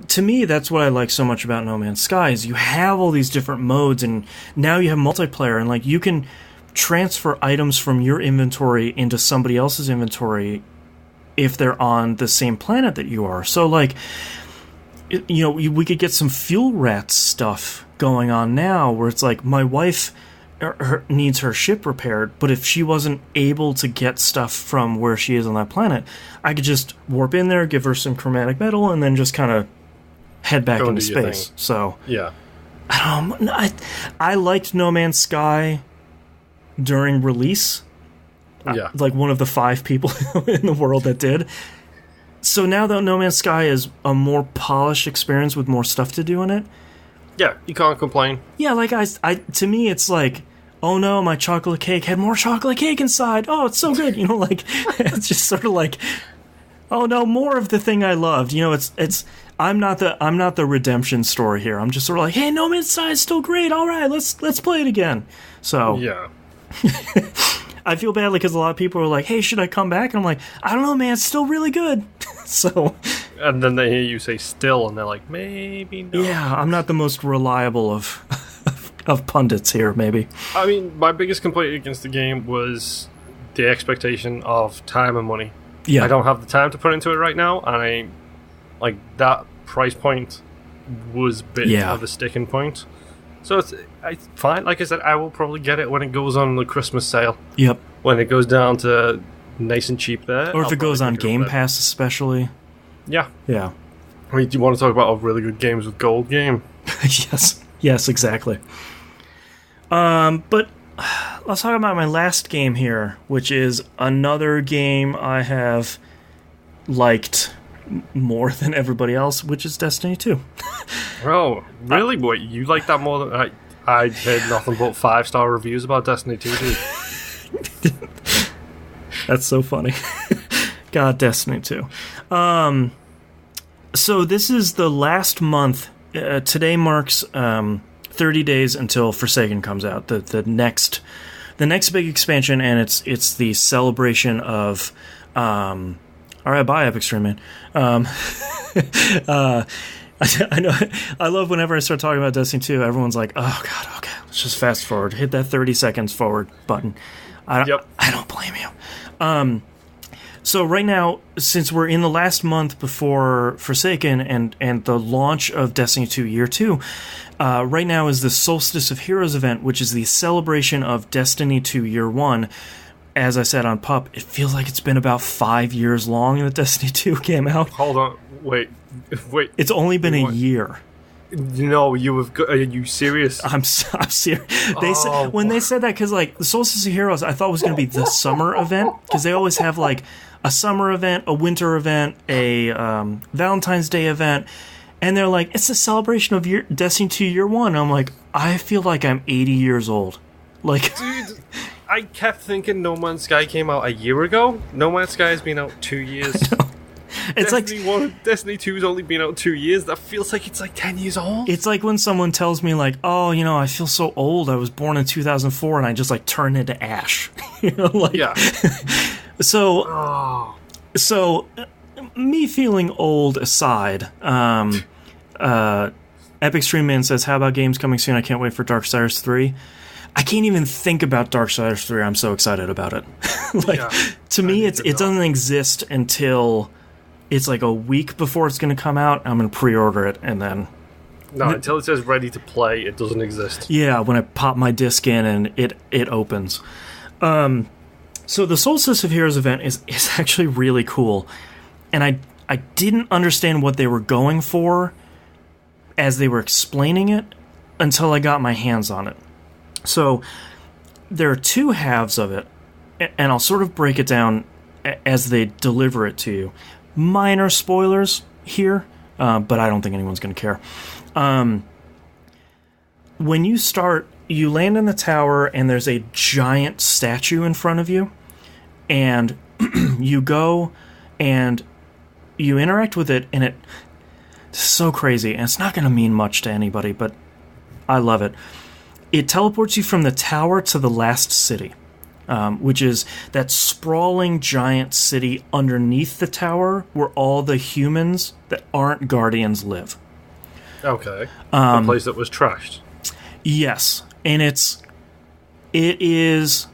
to me, that's what I like so much about No Man's Sky is you have all these different modes, and now you have multiplayer, and like you can transfer items from your inventory into somebody else's inventory if they're on the same planet that you are. So like, you know, we could get some fuel rats stuff going on now where it's like my wife needs her ship repaired, but if she wasn't able to get stuff from where she is on that planet, I could just warp in there, give her some chromatic metal, and then just kind of head back into space. So yeah, I liked No Man's Sky during release. Yeah, like one of the 5 people in the world that did. So now that No Man's Sky is a more polished experience with more stuff to do in it, yeah, you can't complain. Yeah, like I to me, it's like, oh no, my chocolate cake had more chocolate cake inside. Oh, it's so good, you know. Like it's just sort of like, oh no, more of the thing I loved. You know, it's. I'm not the redemption story here. I'm just sort of like, hey, No Man's Sky is still great. All right, let's play it again. So yeah. I feel badly because a lot of people are like, hey, should I come back? And I'm like, I don't know, man, it's still really good. So. And then they hear you say still, and they're like, maybe not. Yeah, I'm not the most reliable of pundits here, maybe. I mean, my biggest complaint against the game was the expectation of time and money. Yeah. I don't have the time to put into it right now, and like that price point was a bit of a sticking point. So it's fine. Like I said, I will probably get it when it goes on the Christmas sale. Yep. When it goes down to nice and cheap there. Or if it goes on Game Pass especially. Yeah. Yeah. I mean, do you want to talk about a really good games with gold game? Yes, exactly. But let's talk about my last game here, which is another game I have liked more than everybody else, which is Destiny 2. Oh, really? Wait, you like that more than I heard nothing but 5-star reviews about Destiny 2, dude. That's so funny. God, Destiny 2. So this is the last month. Today marks 30 days until Forsaken comes out. The next big expansion, and it's the celebration of. All right, bye, Epic Stream Man. I know. I love whenever I start talking about Destiny 2, everyone's like, "Oh God, okay, let's just fast forward. Hit that 30 seconds forward button." I don't blame you. So right now, since we're in the last month before Forsaken and the launch of Destiny 2 Year 2, right now is the Solstice of Heroes event, which is the celebration of Destiny 2 Year 1. As I said on PUP, it feels like it's been about 5 years long that Destiny 2 came out. Hold on, wait. It's only been a year. No, are you serious? I'm serious. They said that because like the Solstice of Heroes, I thought was going to be the summer event because they always have like a summer event, a winter event, a Valentine's Day event, and they're like, it's a celebration of Destiny 2 Year 1. I'm like, I feel like I'm 80 years old. Like, dude, I kept thinking No Man's Sky came out a year ago. No Man's Sky has been out 2 years. It's Destiny 2's only been out 2 years. That feels like it's like 10 years old. It's like when someone tells me like, oh, you know, I feel so old. I was born in 2004 and I just like turned into ash. You know, like, yeah. So me feeling old aside, Epic Stream Man says, how about games coming soon? I can't wait for Darksiders 3. I can't even think about Darksiders 3. I'm so excited about it. To me, it doesn't exist until it's like a week before it's going to come out. I'm going to pre-order it, and then... No, until it says ready to play, it doesn't exist. Yeah, when I pop my disc in and it opens. So the Solstice of Heroes event is actually really cool. And I didn't understand what they were going for as they were explaining it until I got my hands on it. So there are two halves of it, and I'll sort of break it down as they deliver it to you. Minor spoilers here, but I don't think anyone's going to care. When you start, you land in the tower, and there's a giant statue in front of you, and you go and you interact with it, and it's so crazy, and it's not going to mean much to anybody, but I love it. it teleports you from the tower to the last city, which is that sprawling giant city underneath the tower where all the humans that aren't guardians live. Okay. The place that was trashed. Yes, and it is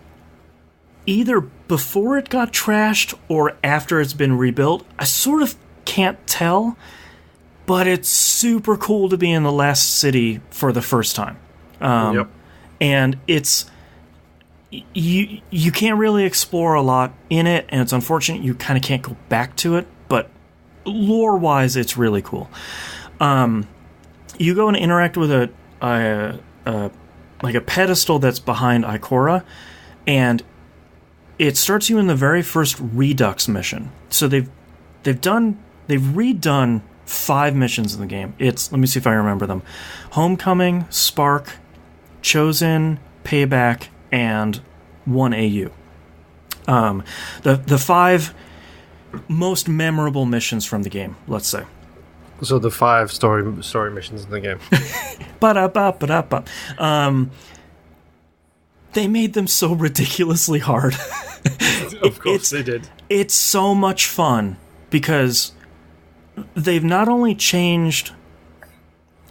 either before it got trashed or after it's been rebuilt. I sort of can't tell, but it's super cool to be in the last city for the first time. Yep. And it's you can't really explore a lot in it, and it's unfortunate you kind of can't go back to it, but lore-wise, it's really cool. You go and interact with a pedestal that's behind Ikora, and it starts you in the very first Redux mission. So they've redone 5 missions in the game. Let me see if I remember them: Homecoming, Spark, Chosen, Payback, and 1 AU. The 5 most memorable missions from the game, let's say. So the 5 story missions in the game. They made them so ridiculously hard. Of course they did. It's so much fun because they've not only changed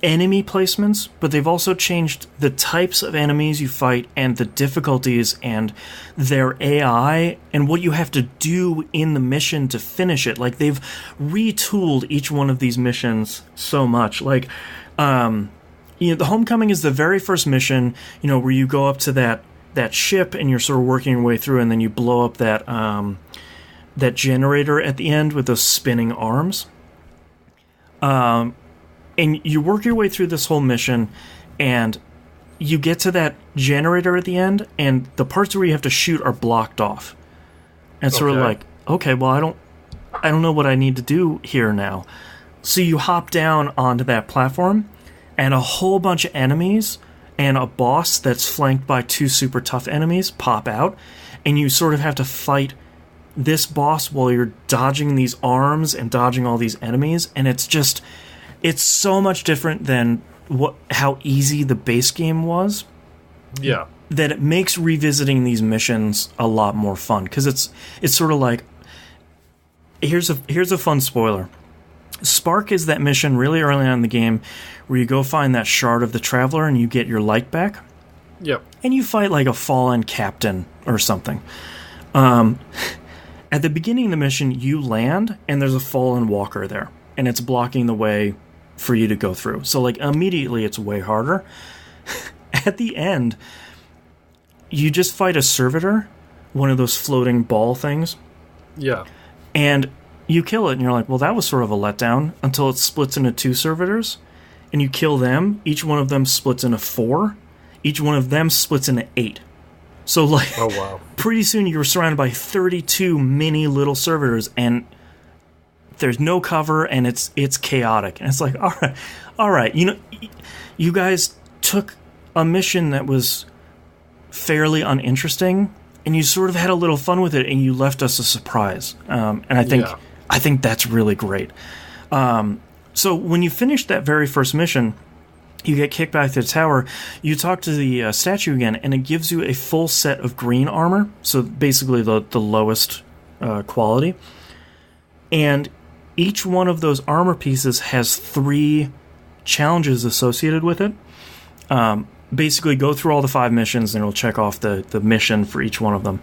enemy placements, but they've also changed the types of enemies you fight and the difficulties and their AI and what you have to do in the mission to finish it. Like, they've retooled each one of these missions so much. Like, the Homecoming is the very first mission, where you go up to that ship and you're sort of working your way through, and then you blow up that generator at the end with those spinning arms. And you work your way through this whole mission, and you get to that generator at the end, and the parts where you have to shoot are blocked off. And it's sort of like, okay, well, I don't know what I need to do here now. So you hop down onto that platform, and a whole bunch of enemies and a boss that's flanked by 2 super tough enemies pop out, and you sort of have to fight this boss while you're dodging these arms and dodging all these enemies, and it's so much different than how easy the base game was. Yeah. That it makes revisiting these missions a lot more fun, because it's sort of like, here's a fun spoiler. Spark is that mission really early on in the game where you go find that shard of the Traveler and you get your light back. Yep. And you fight like a fallen captain or something. At the beginning of the mission, you land and there's a fallen walker there, and it's blocking the way for you to go through. So like immediately it's way harder. At the end, you just fight a servitor, one of those floating ball things. Yeah. And you kill it, and you're like, well, that was sort of a letdown, until it splits into 2 servitors, and you kill them. Each one of them splits into 4. Each one of them splits into 8. So, like, oh, wow. Pretty soon you were surrounded by 32 mini little servitors, and there's no cover, and it's chaotic. And it's like, all right. You guys took a mission that was fairly uninteresting, and you sort of had a little fun with it, and you left us a surprise. And I think that's really great. So when you finish that very first mission, you get kicked back to the tower, you talk to the statue again, and it gives you a full set of green armor, so basically the lowest quality. And each one of those armor pieces has 3 challenges associated with it. Basically, go through all the 5 missions, and it'll check off the mission for each one of them.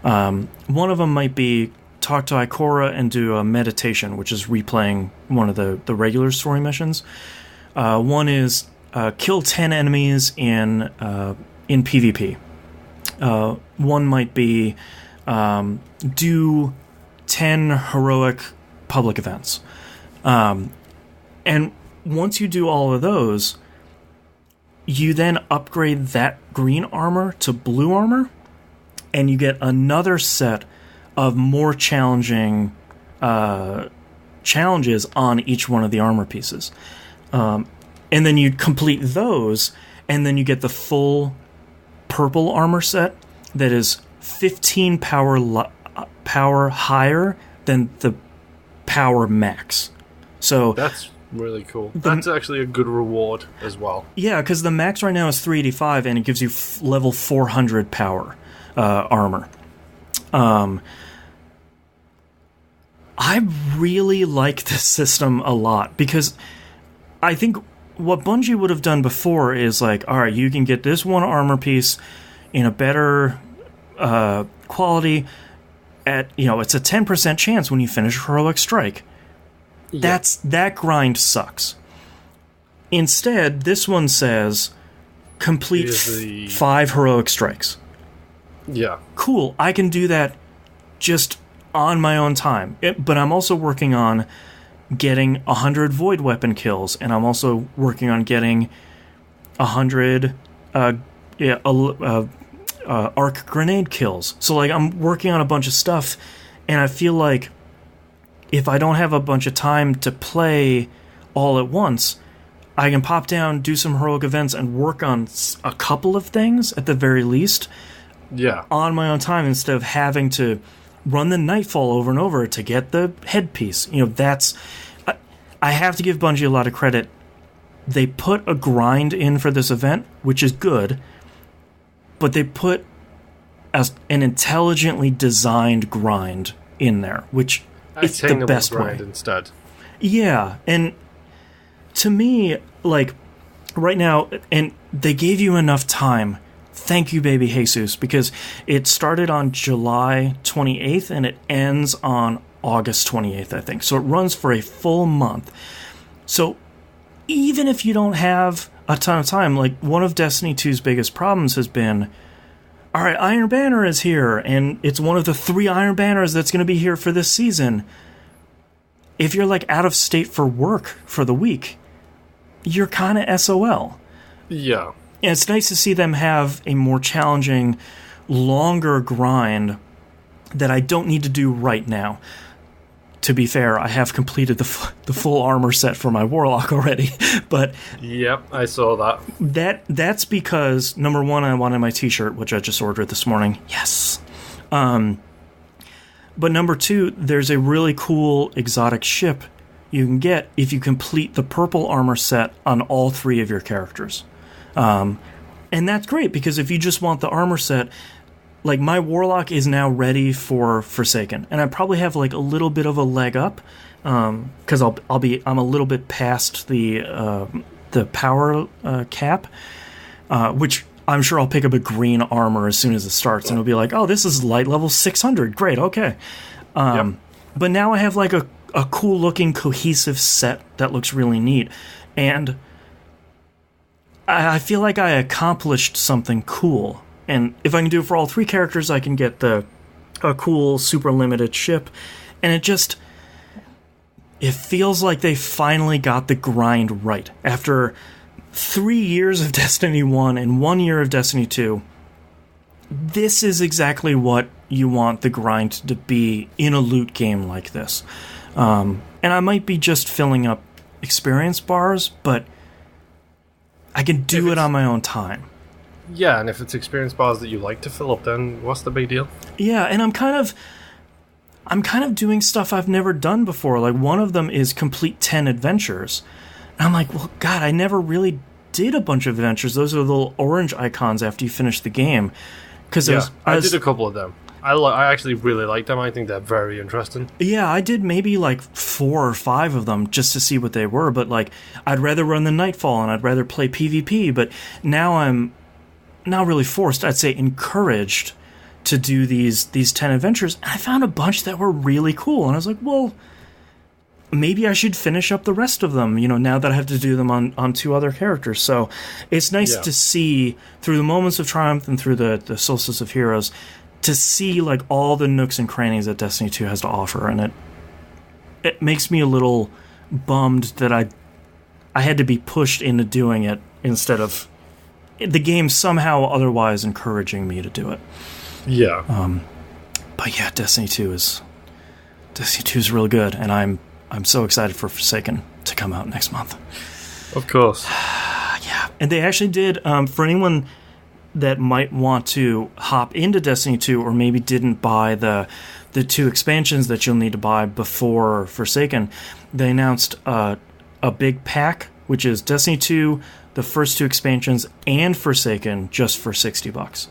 One of them might be talk to Ikora and do a meditation, which is replaying one of the regular story missions. One is kill 10 enemies in PvP. One might be do 10 heroic public events. And once you do all of those, you then upgrade that green armor to blue armor, and you get another set of more challenging challenges on each one of the armor pieces. And then you complete those, and then you get the full purple armor set that is 15 power higher than the power max. So that's Really cool. That's actually a good reward as well. Yeah, because the max right now is 385, and it gives you level 400 power armor. I really like this system a lot, because I think what Bungie would have done before is like, all right, you can get this one armor piece in a better quality at, it's a 10% chance when you finish Heroic Strike. Yeah. That grind sucks. Instead, this one says complete 5 Heroic Strikes. Yeah. Cool, I can do that just on my own time. But I'm also working on getting 100 Void Weapon kills, and I'm also working on getting 100 Arc Grenade kills. So, like, I'm working on a bunch of stuff, and I feel like if I don't have a bunch of time to play all at once, I can pop down, do some heroic events, and work on a couple of things, at the very least, on my own time, instead of having to run the Nightfall over and over to get the headpiece. I have to give Bungie a lot of credit. They put a grind in for this event, which is good, but they put an intelligently designed grind in there, which is the best way. Instead. Yeah, and to me, like, right now, and they gave you enough time. Thank you, baby Jesus, because it started on July 28th and it ends on August 28th, I think. So it runs for a full month. So even if you don't have a ton of time, like, one of Destiny 2's biggest problems has been, all right, Iron Banner is here, and it's one of the 3 Iron Banners that's going to be here for this season. If you're, like, out of state for work for the week, you're kind of SOL. Yeah. And it's nice to see them have a more challenging, longer grind that I don't need to do right now. To be fair, I have completed the full armor set for my Warlock already, but... Yep, I saw that. That's because, number one, I wanted my t-shirt, which I just ordered this morning. Yes! But number two, there's a really cool exotic ship you can get if you complete the purple armor set on all 3 of your characters. And that's great, because if you just want the armor set, like, my Warlock is now ready for Forsaken, and I probably have, like, a little bit of a leg up, because I'm a little bit past the power cap, which I'm sure I'll pick up a green armor as soon as it starts, and it'll be like, oh, this is light level 600, great, okay. Yep. But now I have, like, a cool looking cohesive set that looks really neat, and I feel like I accomplished something cool. And if I can do it for all 3 characters, I can get a cool, super limited ship. And it feels like they finally got the grind right. After 3 years of Destiny 1 and 1 year of Destiny 2, this is exactly what you want the grind to be in a loot game like this. And I might be just filling up experience bars, but I can do it on my own time. Yeah, and if it's experience bars that you like to fill up, then what's the big deal? Yeah, and I'm kind of doing stuff I've never done before. Like, one of them is complete 10 adventures. And I'm like, well, God, I never really did a bunch of adventures. Those are the little orange icons after you finish the game. I did a couple of them. I actually really like them. I think they're very interesting. Yeah, I did maybe like 4 or 5 of them just to see what they were. But, like, I'd rather run the Nightfall and I'd rather play PvP. But now I'm not really forced, I'd say encouraged to do these 10 adventures. And I found a bunch that were really cool. And I was like, well, maybe I should finish up the rest of them, now that I have to do them on 2 other characters. So it's nice to see, through the Moments of Triumph and through the Solstice of Heroes, to see, like, all the nooks and crannies that Destiny 2 has to offer. And it makes me a little bummed that I had to be pushed into doing it instead of the game somehow otherwise encouraging me to do it. Yeah. But yeah, Destiny 2 is really good, and I'm so excited for Forsaken to come out next month. Of course. Yeah. And they actually did, for anyone that might want to hop into Destiny 2 or maybe didn't buy the 2 expansions that you'll need to buy before Forsaken, they announced a a big pack, which is Destiny 2, the first 2 expansions, and Forsaken, just for $60.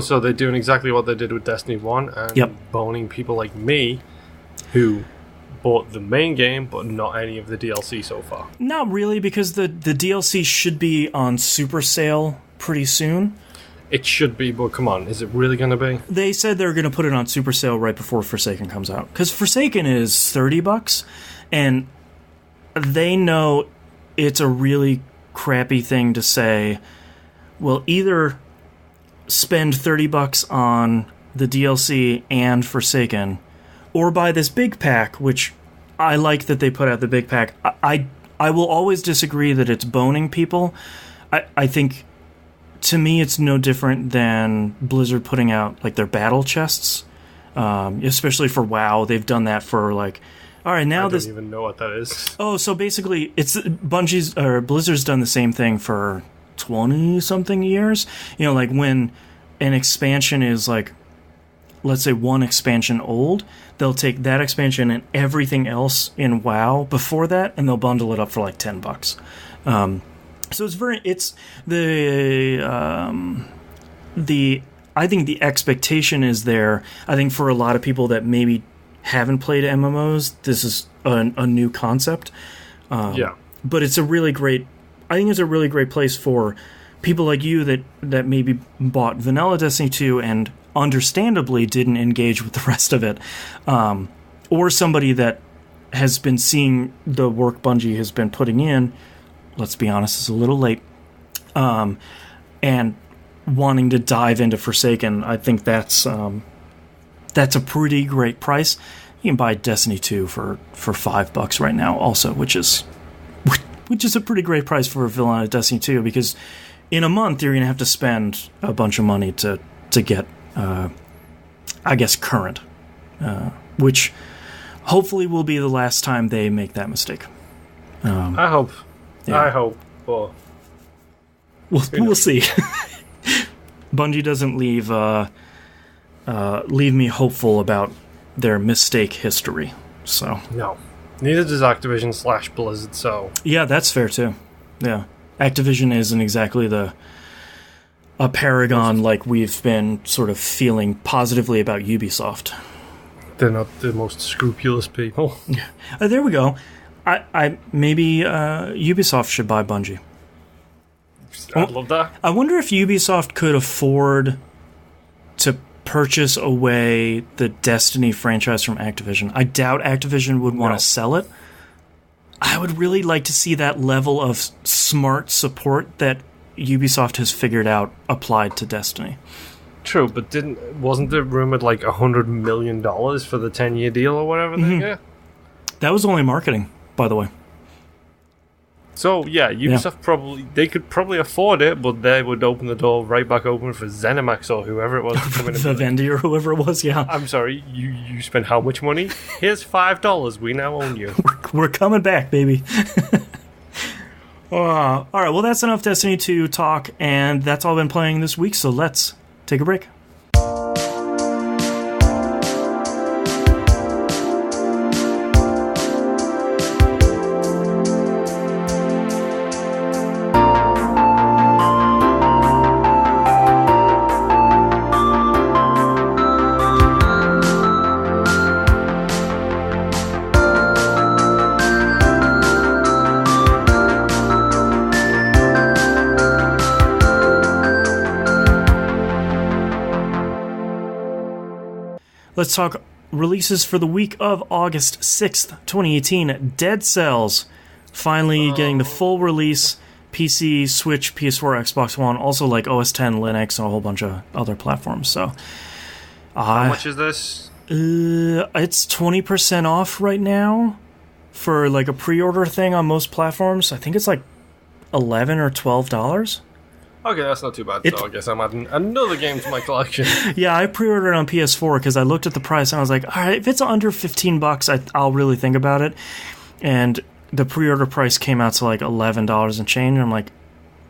So they're doing exactly what they did with Destiny 1 and boning people like me who bought the main game but not any of the DLC so far. Not really, because the DLC should be on super sale pretty soon. It should be, but come on, is it really going to be? They said they're going to put it on super sale right before Forsaken comes out. Because Forsaken is $30, and they know it's a really crappy thing to say, well, either spend $30 on the DLC and Forsaken, or buy this big pack, which I like that they put out the big pack. I will always disagree that it's boning people. I think, to me, it's no different than Blizzard putting out like their battle chests, especially for WoW. They've done that for like, all right, now I don't even know what that is. Oh, so basically, it's Blizzard's done the same thing for 20-something years. You know, like when an expansion is like, let's say, one expansion old, they'll take that expansion and everything else in WoW before that, and they'll bundle it up for like $10. So I think the expectation is there. I think for a lot of people that maybe haven't played MMOs, this is a new concept. But it's a really great place for people like you that maybe bought vanilla Destiny 2 and understandably didn't engage with the rest of it. Or somebody that has been seeing the work Bungie has been putting in, let's be honest, is a little late, and wanting to dive into Forsaken. I think that's a pretty great price. You can buy Destiny 2 for $5 right now also, which is a pretty great price for a vanilla Destiny 2, because in a month you're going to have to spend a bunch of money to get, I guess, current, which hopefully will be the last time they make that mistake. I hope. Yeah. I hope. But we'll see. Bungie doesn't leave me hopeful about their mistake history. So no, neither does Activision / Blizzard. So yeah, that's fair too. Yeah, Activision isn't exactly a paragon like we've been sort of feeling positively about Ubisoft. They're not the most scrupulous people. There we go. I maybe Ubisoft should buy Bungie. I'd love that. I wonder if Ubisoft could afford to purchase away the Destiny franchise from Activision. I doubt Activision would want to sell it. I would really like to see that level of smart support that Ubisoft has figured out applied to Destiny. True, but wasn't it rumored like $100 million for the 10-year deal or whatever? Yeah, that was only marketing, by the way. So yeah, Ubisoft they could probably afford it, but they would open the door right back open for ZeniMax or whoever it was to come in. Vivendi or whoever it was. Yeah. I'm sorry, you spent how much money? Here's $5. We now own you. We're coming back, baby. All right. Well, that's enough Destiny 2 talk, and that's all I've been playing this week. So let's take a break. Let's talk releases for the week of August 6th, 2018. Dead Cells finally getting the full release. PC, Switch, PS4, Xbox One, also like OS X, Linux, and a whole bunch of other platforms. So, how much is this? It's 20% off right now for like a pre-order thing on most platforms. I think it's like $11 or $12. Okay, that's not too bad. So I guess I'm adding another game to my collection. Yeah, I pre-ordered on PS4 because I looked at the price and I was like, all right, if it's under $15, I'll really think about it. And the pre-order price came out to like $11 and change. And I'm like,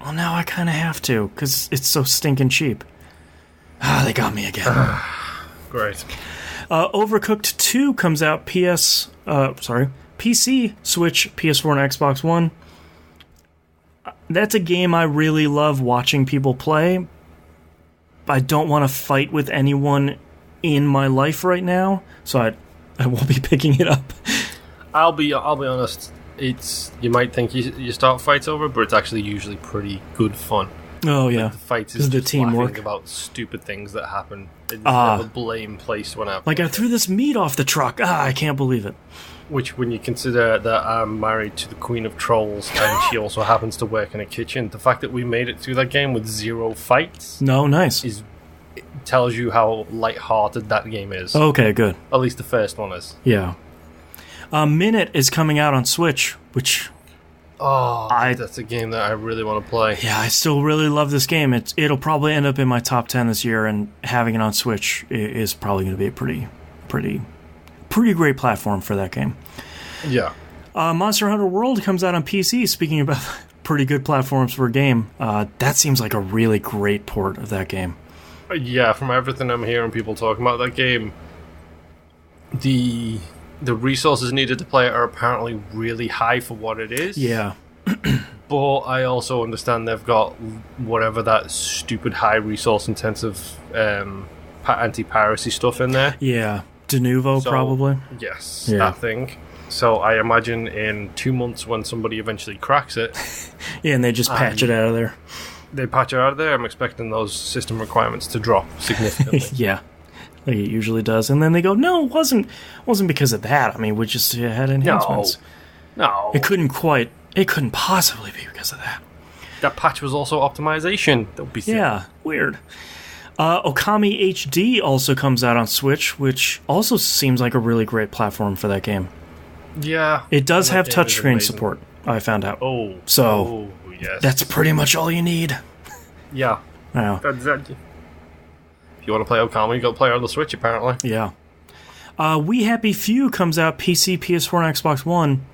well, now I kind of have to because it's so stinking cheap. They got me again. Great. Overcooked 2 comes out PS4 PC, Switch, PS4, and Xbox One. That's a game I really love watching people play. I don't want to fight with anyone in my life right now, so I won't be picking it up. I'll be honest. You might think you start fights over, but it's actually usually pretty good fun. Oh yeah, like the fights is the just teamwork about stupid things that happen. There's never blame placed when I I threw this meat off the truck. I can't believe it. Which, when you consider that I'm married to the Queen of Trolls and she also happens to work in a kitchen, the fact that we made it through that game with 0 fights, nice, tells you how light-hearted that game is. Okay, good. At least the first one is. Yeah. Minute is coming out on Switch, which that's a game that I really want to play. Yeah, I still really love this game. It'll probably end up in my top 10 this year, and having it on Switch is probably going to be a pretty great platform for that game. Yeah. Monster Hunter World comes out on PC. Speaking about pretty good platforms for a game, that seems like a really great port of that game. Yeah, from everything I'm hearing people talking about that game, the resources needed to play it are apparently really high for what it is. Yeah. But I also understand they've got whatever that stupid high resource intensive anti-piracy stuff in there. Yeah. Denuvo, probably. Yes, that thing. So I imagine in 2 months when somebody eventually cracks it... yeah, and they just patch it out of there. They patch it out of there. I'm expecting those system requirements to drop significantly. Yeah. Like it usually does. And then they go, no, it wasn't because of that. I mean, we just had enhancements. No. It couldn't possibly be because of that. That patch was also optimization. That would be sick. Yeah, weird. Okami HD also comes out on Switch, which also seems like a really great platform for that game. Yeah. It does have touchscreen support, I found out. So, yes. That's pretty much all you need. Yeah. Yeah. If you want to play Okami, you got to play it on the Switch, apparently. Yeah. We Happy Few comes out PC, PS4, and Xbox One.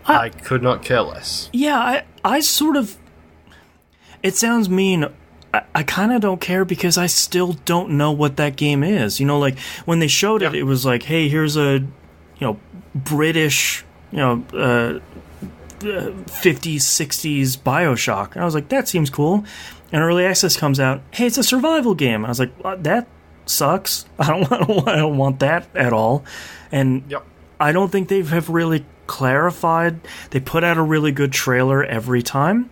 I could not care less. Yeah, I sort of... It sounds mean. I kind of don't care because I still don't know what that game is. You know, like, when they showed it, it was like, hey, here's a, British, 50s, 60s Bioshock. And I was like, that seems cool. And Early Access comes out, hey, it's a survival game. I was like, that sucks. I don't want that at all. And I don't think they have really clarified. They put out a really good trailer every time.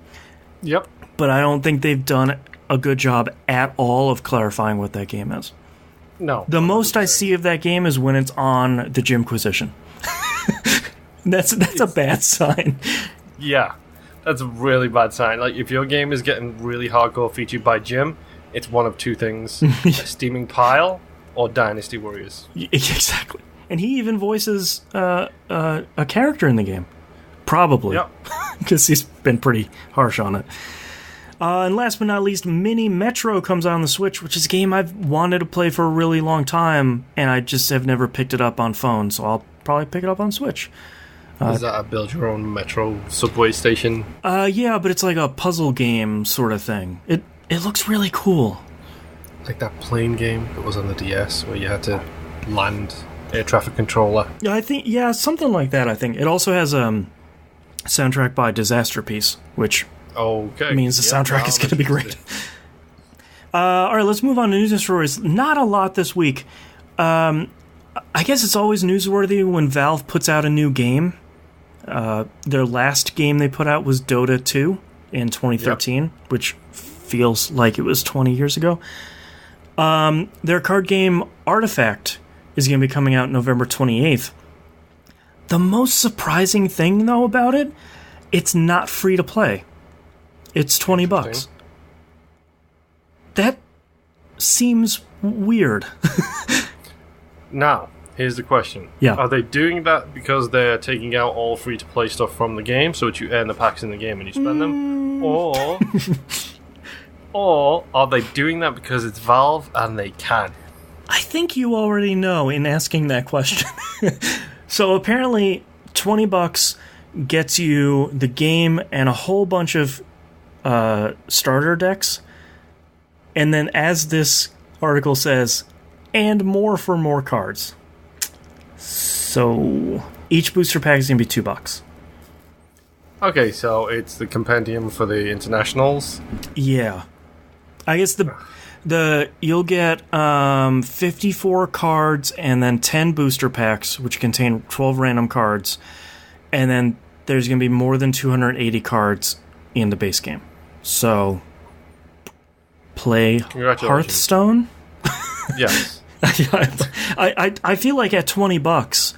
Yep. But I don't think they've done a good job at all of clarifying what that game is. No. The most I see of that game is when it's on the Gymquisition. That's a bad sign. Yeah. That's a really bad sign. Like, if your game is getting really hardcore featured by Jim, it's one of two things. A steaming pile or Dynasty Warriors. Exactly. And he even voices a character in the game. Probably. Yep. Because he's been pretty harsh on it. And last but not least, Mini Metro comes out on the Switch, which is a game I've wanted to play for a really long time, and I just have never picked it up on phone, so I'll probably pick it up on Switch. Is that a build-your-own Metro subway station? Yeah, but it's like a puzzle game sort of thing. It looks really cool. Like that plane game that was on the DS, where you had to land air traffic controller. Yeah, something like that, I think. It also has a soundtrack by Disaster Piece, which... means the soundtrack is going to be great. All right, let's move on to news and stories. Not a lot this week. I guess it's always newsworthy when Valve puts out a new game. Their last game they put out was Dota 2 in 2013, which feels like it was 20 years ago. Their card game Artifact is going to be coming out November 28th. The most surprising thing, though, about it, it's not free to play. It's $20. That seems weird. Now, here's the question. Yeah. Are they doing that because they're taking out all free-to-play stuff from the game, so that you earn the packs in the game and you spend them? Or are they doing that because it's Valve and they can? I think you already know in asking that question. So apparently, $20 gets you the game and a whole bunch of starter decks, and then, as this article says, and more for more cards. So Each booster pack is going to be $2. Okay, so it's the compendium for the internationals. Yeah, I guess you'll get 54 cards and then 10 booster packs, which contain 12 random cards, and then there's going to be more than 280 cards in the base game. So, play Hearthstone. Yes, I feel like at $20,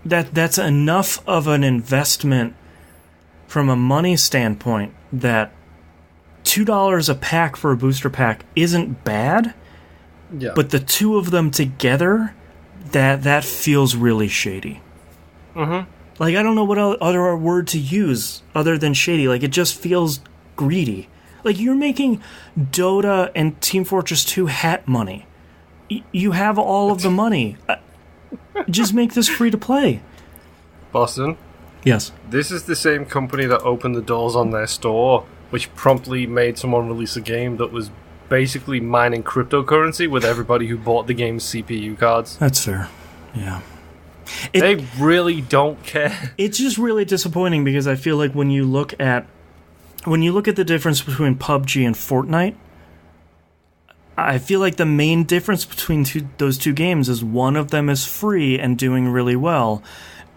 that's enough of an investment from a money standpoint that $2 a pack for a booster pack isn't bad. Yeah. But the two of them together, that feels really shady. Mm-hmm. Like, I don't know what other word to use other than shady. Like, it just feels greedy. Like, you're making Dota and Team Fortress 2 hat money. You have all of the money. Just make this free to play. Boston? Yes. This is the same company that opened the doors on their store, which promptly made someone release a game that was basically mining cryptocurrency with everybody who bought the game's CPU cards. That's fair. Yeah. They really don't care. It's just really disappointing because I feel like when you look at the difference between PUBG and Fortnite, I feel like the main difference between those two games is one of them is free and doing really well.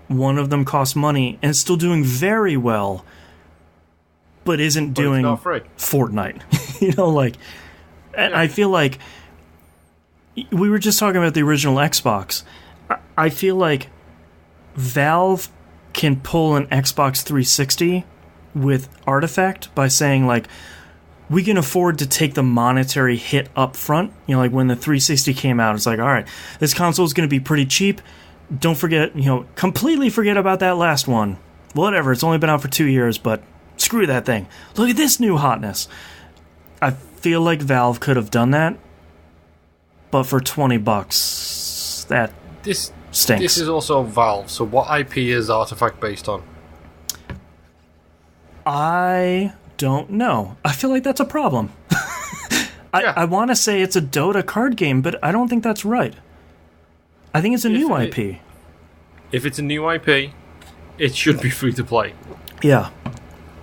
One of them costs money and is still doing very well, but isn't doing Fortnite. I feel like we were just talking about the original Xbox. I feel like Valve can pull an Xbox 360 with Artifact by saying, like, we can afford to take the monetary hit up front. Like when the 360 came out, it's like, all right, this console is going to be pretty cheap. Don't forget, completely forget about that last one. Whatever, it's only been out for 2 years, but screw that thing. Look at this new hotness. I feel like Valve could have done that, but for $20, that stinks. This is also Valve, so what IP is Artifact based on? I don't know. I feel like that's a problem. I want to say it's a Dota card game, but I don't think that's right. I think it's a new IP. If it's a new IP, it should be free to play. Yeah.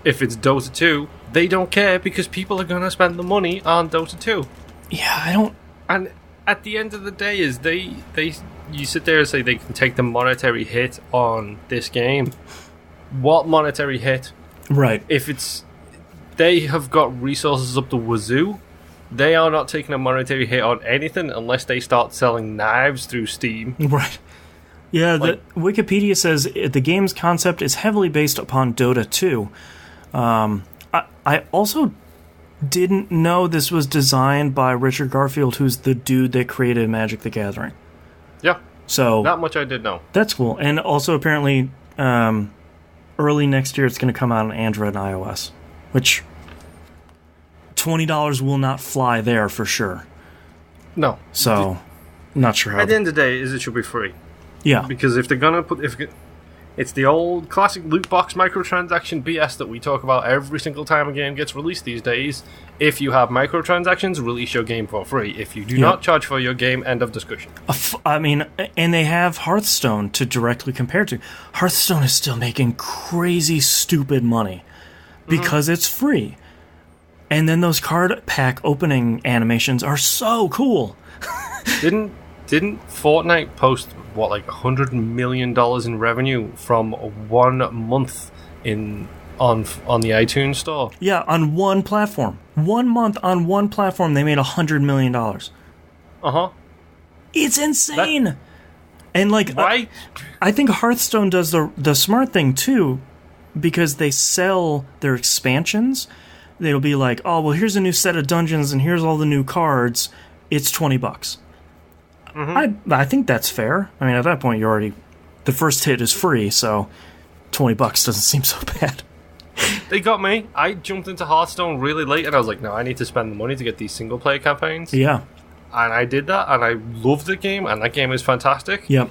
If it's Dota 2, they don't care because people are going to spend the money on Dota 2. Yeah, I don't... And at the end of the day, is you sit there and say they can take the monetary hit on this game. What monetary hit? Right. If they have got resources up the wazoo, they are not taking a monetary hit on anything unless they start selling knives through Steam. Right. Yeah, Wikipedia says the game's concept is heavily based upon Dota 2. I also didn't know this was designed by Richard Garfield, who's the dude that created Magic the Gathering. Yeah. So not much I did know. That's cool. And also apparently early next year it's going to come out on Android and iOS, which $20 will not fly there for sure. No. So, not sure how. At the end of the day, it should be free. Yeah. Because if they're going to it's the old classic loot box microtransaction BS that we talk about every single time a game gets released these days. If you have microtransactions, release your game for free. If you do not charge for your game, end of discussion. I mean, and they have Hearthstone to directly compare to. Hearthstone is still making crazy, stupid money because it's free. And then those card pack opening animations are so cool. Didn't Fortnite post like $100 million in revenue from 1 month on the iTunes store? Yeah, on one platform. 1 month on one platform, they made $100 million. It's insane. And like, right? I think Hearthstone does the smart thing too, because they sell their expansions. They'll be like, oh, well, here's a new set of dungeons and here's all the new cards. It's $20. I think that's fair. I mean, at that point, the first hit is free, so $20 doesn't seem so bad. They got me. I jumped into Hearthstone really late, and I was like, no, I need to spend the money to get these single-player campaigns. Yeah. And I did that, and I loved the game, and that game is fantastic. Yep.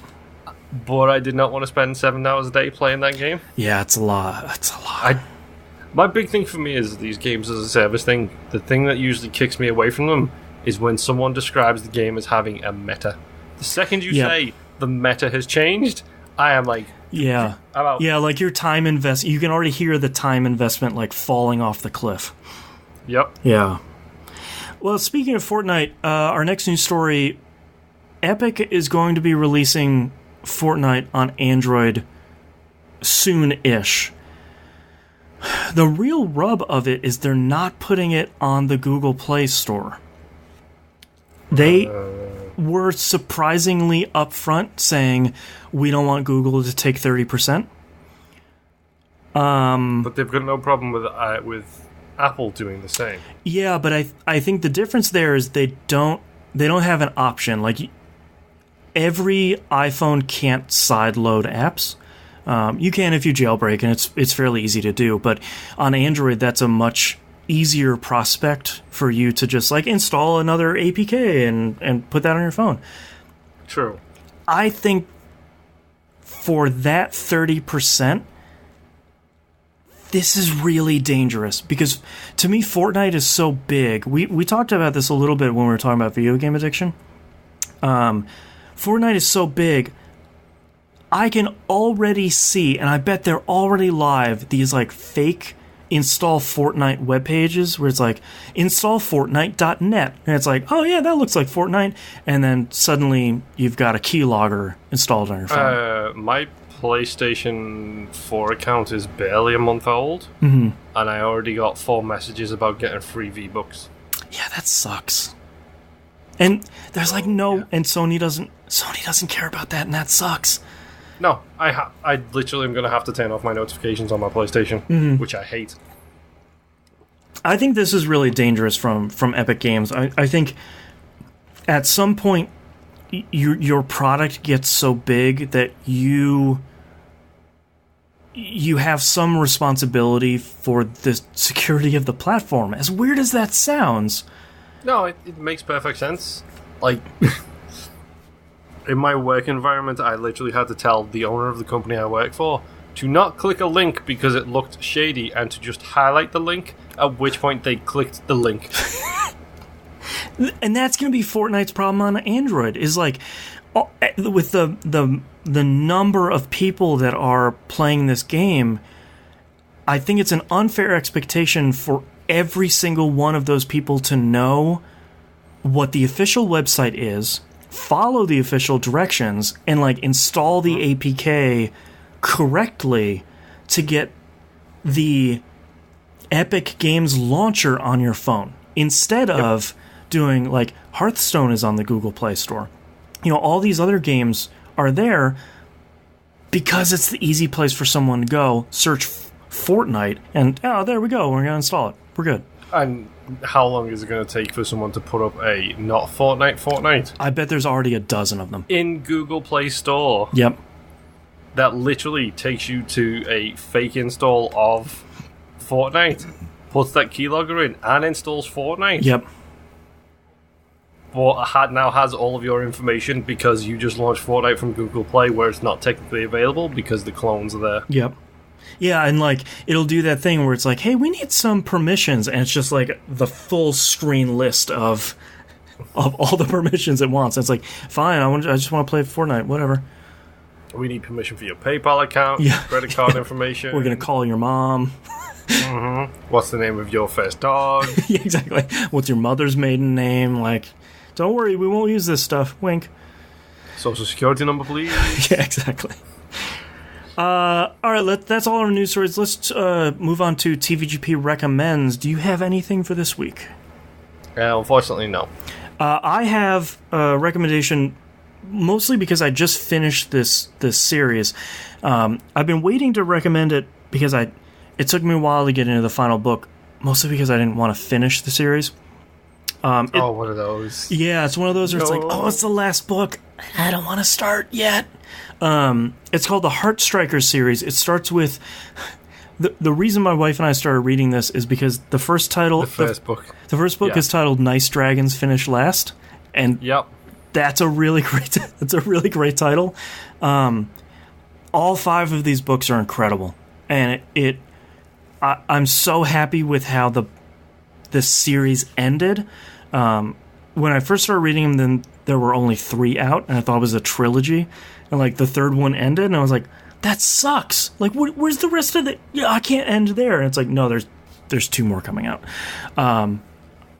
But I did not want to spend 7 hours a day playing that game. Yeah, it's a lot. It's a lot. My big thing for me is these games as a service thing. The thing that usually kicks me away from them is when someone describes the game as having a meta. The second you say the meta has changed, I am like, Yeah. Yeah, like your time you can already hear the time investment like falling off the cliff. Yep. Yeah. Well, speaking of Fortnite, our next news story, Epic is going to be releasing Fortnite on Android soon-ish. The real rub of it is they're not putting it on the Google Play Store. They were surprisingly upfront saying, we don't want Google to take 30%. But they've got no problem with Apple doing the same. Yeah, but I think the difference there is they don't have an option. Like, every iPhone can't sideload apps. You can if you jailbreak, and it's fairly easy to do. But on Android, that's a much easier prospect for you to just like install another APK and put that on your phone. True. I think for that 30%, this is really dangerous because to me, Fortnite is so big. We talked about this a little bit when we were talking about video game addiction. Fortnite is so big. I can already see, and I bet they're already live, these like fake install Fortnite web pages where it's like install Fortnite.net, and it's like, oh yeah, that looks like Fortnite, and then suddenly you've got a keylogger installed on your phone. My PlayStation 4 account is barely a month old, mm-hmm. and I already got 4 messages about getting free V-Bucks. Yeah, that sucks. And there's like no, and Sony doesn't care about that, and that sucks. No, I literally am going to have to turn off my notifications on my PlayStation, mm-hmm. which I hate. I think this is really dangerous from Epic Games. I think at some point your product gets so big that you have some responsibility for the security of the platform. As weird as that sounds. No, it makes perfect sense. Like, in my work environment, I literally had to tell the owner of the company I work for to not click a link because it looked shady and to just highlight the link, at which point they clicked the link. And that's going to be Fortnite's problem on Android, is like, with the number of people that are playing this game, I think it's an unfair expectation for every single one of those people to know what the official website is, follow the official directions, and like install the APK correctly to get the Epic Games launcher on your phone instead of doing like Hearthstone is on the Google Play Store. You know, all these other games are there because it's the easy place for someone to go search Fortnite and there we go, we're gonna install it, we're good. And how long is it going to take for someone to put up a not Fortnite? I bet there's already a dozen of them in Google Play Store. Yep. That literally takes you to a fake install of Fortnite, puts that keylogger in, and installs Fortnite. Yep. But now has all of your information because you just launched Fortnite from Google Play, where it's not technically available because the clones are there. Yep. Yeah, and like it'll do that thing where it's like, hey, we need some permissions, and it's just like the full screen list of all the permissions it wants. And it's like, fine, I just want to play Fortnite, whatever. We need permission for your PayPal account, credit card information. We're gonna call your mom. Mm-hmm. What's the name of your first dog? Yeah, exactly. What's your mother's maiden name? Like, don't worry, we won't use this stuff. Wink. Social security number, please. Yeah, exactly. All right, that's all our news stories. Let's move on to TVGP recommends. Do you have anything for this week? Unfortunately, no. I have a recommendation, mostly because I just finished this series. I've been waiting to recommend it because it took me a while to get into the final book, mostly because I didn't want to finish the series. One of those. Yeah, it's one of those where it's like, it's the last book. I don't want to start yet. It's called the Heartstrikers series. It starts with the reason my wife and I started reading this is because the first book is titled "Nice Dragons Finish Last," and that's a really great title. All 5 of these books are incredible, and I'm so happy with how the series ended. When I first started reading them, then there were only 3 out, and I thought it was a trilogy. And like the 3rd one ended, and I was like, that sucks. Like, where's the rest of the? Yeah, I can't end there. And it's like, no, there's 2 more coming out.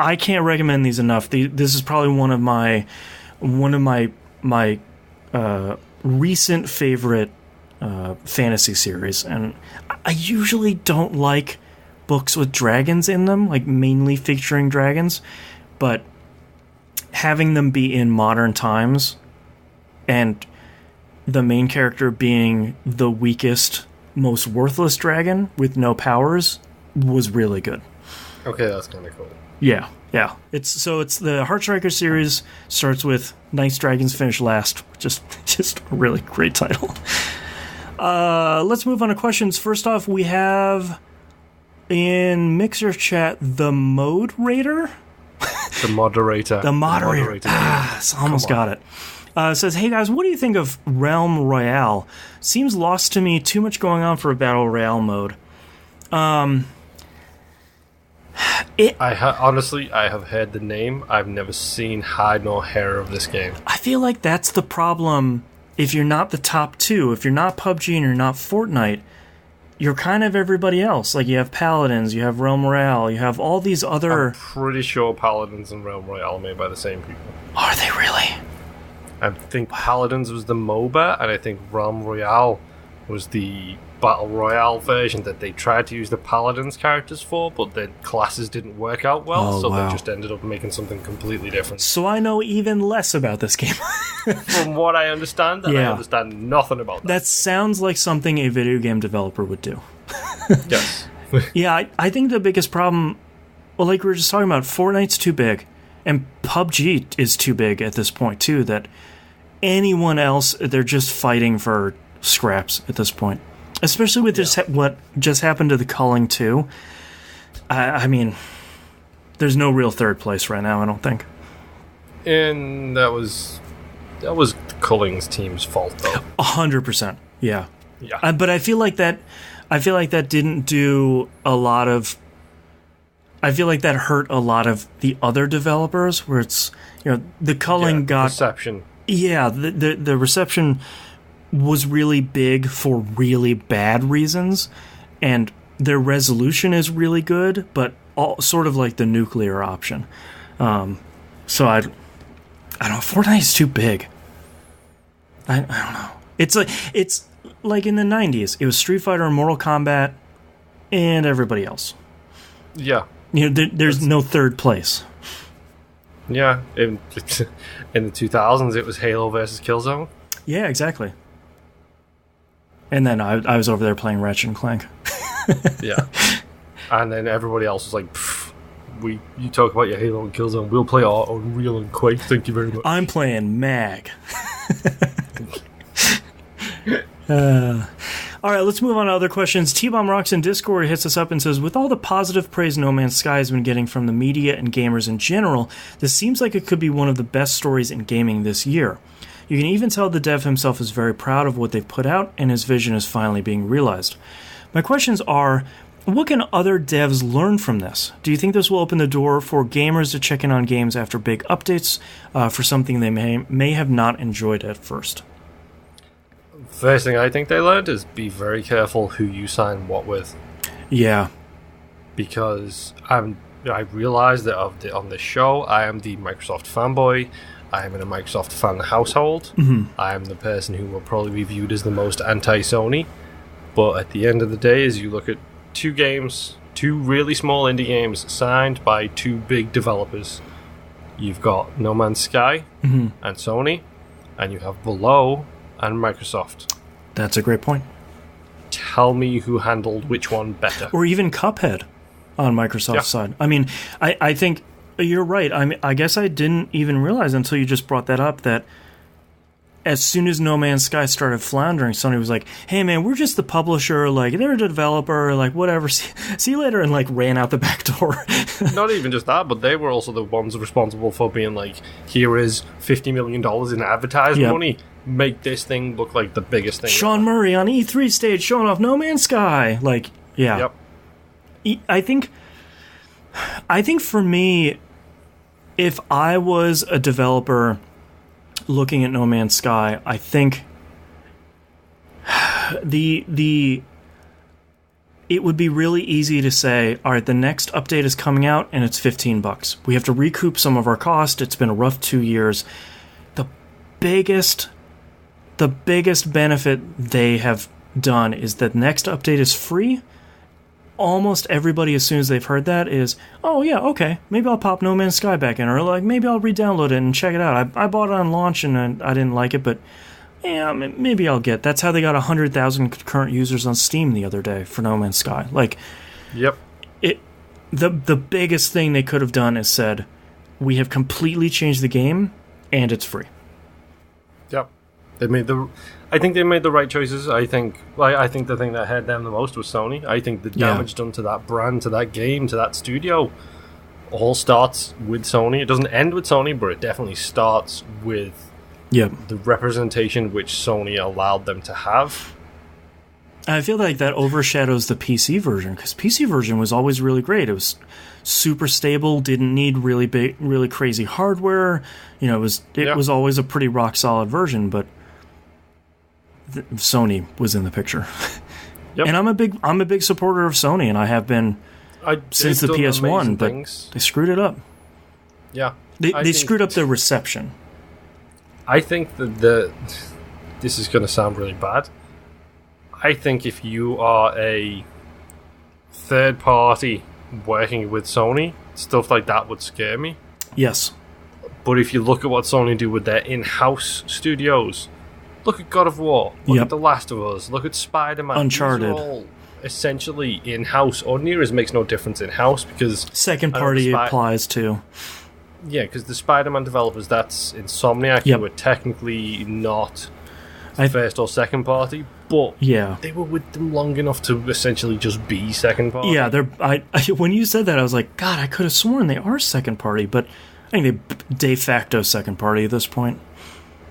I can't recommend these enough. This is probably one of my recent favorite fantasy series, and I usually don't like books with dragons in them, like mainly featuring dragons, but having them be in modern times and the main character being the weakest, most worthless dragon with no powers was really good. Okay, that's kind of cool. Yeah. It's the Heartstriker series, starts with Nice Dragons Finish Last, just a really great title. Let's move on to questions. First off, we have in Mixer chat the Mode Raider. The moderator. The moderator. Almost got it. Says, hey guys, what do you think of Realm Royale? Seems lost to me. Too much going on for a Battle Royale mode. Honestly, I have heard the name. I've never seen hide nor hair of this game. I feel like that's the problem. If you're not the top 2, if you're not PUBG and you're not Fortnite, you're kind of everybody else. Like, you have Paladins, you have Realm Royale, you have all these other... I'm pretty sure Paladins and Realm Royale are made by the same people. Are they really? I think Paladins was the MOBA, and I think Realm Royale was the Battle Royale version that they tried to use the Paladins characters for, but the classes didn't work out well, they just ended up making something completely different. So I know even less about this game. From what I understand, I understand nothing about that. That sounds like something a video game developer would do. Yes. Yeah, I think the biggest problem, well, like we were just talking about, Fortnite's too big, and PUBG is too big at this point, too, that anyone else, they're just fighting for scraps at this point. Especially with what just happened to the culling too. I mean, there's no real third place right now, I don't think. And that was Culling's team's fault, though. 100%. Yeah. But I feel like that didn't do a lot of. I feel like that hurt a lot of the other developers, where it's, the culling got reception. Yeah, the reception was really big for really bad reasons, and their resolution is really good, but sort of like the nuclear option. So I don't know. Fortnite is too big. I don't know. It's like in the 90s. It was Street Fighter and Mortal Kombat and everybody else. Yeah. There's no third place. Yeah. In the 2000s, it was Halo versus Killzone. Yeah, exactly. And then I was over there playing Ratchet and Clank. Yeah. And then everybody else was like, you talk about your Halo and Killzone, we'll play our Unreal and Quake, thank you very much. I'm playing Mag. Alright, let's move on to other questions. T-Bomb Rocks in Discord hits us up and says, with all the positive praise No Man's Sky has been getting from the media and gamers in general, this seems like it could be one of the best stories in gaming this year. You can even tell the dev himself is very proud of what they've put out, and his vision is finally being realized. My questions are, what can other devs learn from this? Do you think this will open the door for gamers to check in on games after big updates for something they may have not enjoyed at first? First thing I think they learned is be very careful who you sign what with. Yeah. Because I realize that on this show, I am the Microsoft fanboy. I am in a Microsoft fan household. Mm-hmm. I am the person who will probably be viewed as the most anti-Sony. But at the end of the day, as you look at two really small indie games signed by 2 big developers, you've got No Man's Sky and Sony, and you have Below and Microsoft. That's a great point. Tell me who handled which one better. Or even Cuphead on Microsoft's side. I mean, I think you're right. I guess I didn't even realize until you just brought that up that as soon as No Man's Sky started floundering, Sony was like, hey man, we're just the publisher, like, they're a developer, like, whatever, see you later, and like ran out the back door. Not even just that, but they were also the ones responsible for being like, here is $50 million in advertising money, make this thing look like the biggest thing Sean ever. Murray on E3 stage showing off No Man's Sky, like, yeah. Yep. I think for me, if I was a developer looking at No Man's Sky, I think it would be really easy to say, all right, the next update is coming out and it's $15. We have to recoup some of our cost. It's been a rough 2 years. The biggest benefit they have done is that the next update is free. Almost everybody, as soon as they've heard that, is, oh yeah, okay, maybe I'll pop No Man's Sky back in, or like maybe I'll re-download it and check it out. I bought it on launch and I didn't like it, but yeah, maybe I'll get. That's how they got 100,000 concurrent users on Steam the other day for No Man's Sky. Like, yep. The biggest thing they could have done is said, we have completely changed the game and it's free. Yep. I think they made the right choices. I think the thing that hurt them the most was Sony. I think the damage done to that brand, to that game, to that studio, all starts with Sony. It doesn't end with Sony, but it definitely starts with the representation which Sony allowed them to have. I feel like that overshadows the PC version, because PC version was always really great. It was super stable, didn't need really big, really crazy hardware. You know, it was always a pretty rock solid version, but Sony was in the picture. Yep. And I'm a big supporter of Sony, and I have been since the PS1, but they screwed it up. Yeah. They screwed up the reception. I think that this is going to sound really bad. I think if you are a third party working with Sony, stuff like that would scare me. Yes. But if you look at what Sony do with their in-house studios, look at God of War, look at The Last of Us, look at Spider-Man. Uncharted. These are all essentially in-house, or near as makes no difference in-house, because second party applies to. Yeah, because the Spider-Man developers, that's Insomniac, who were technically not first or second party, but they were with them long enough to essentially just be second party. Yeah, when you said that, I was like, God, I could have sworn they are second party, but I think they de facto second party at this point.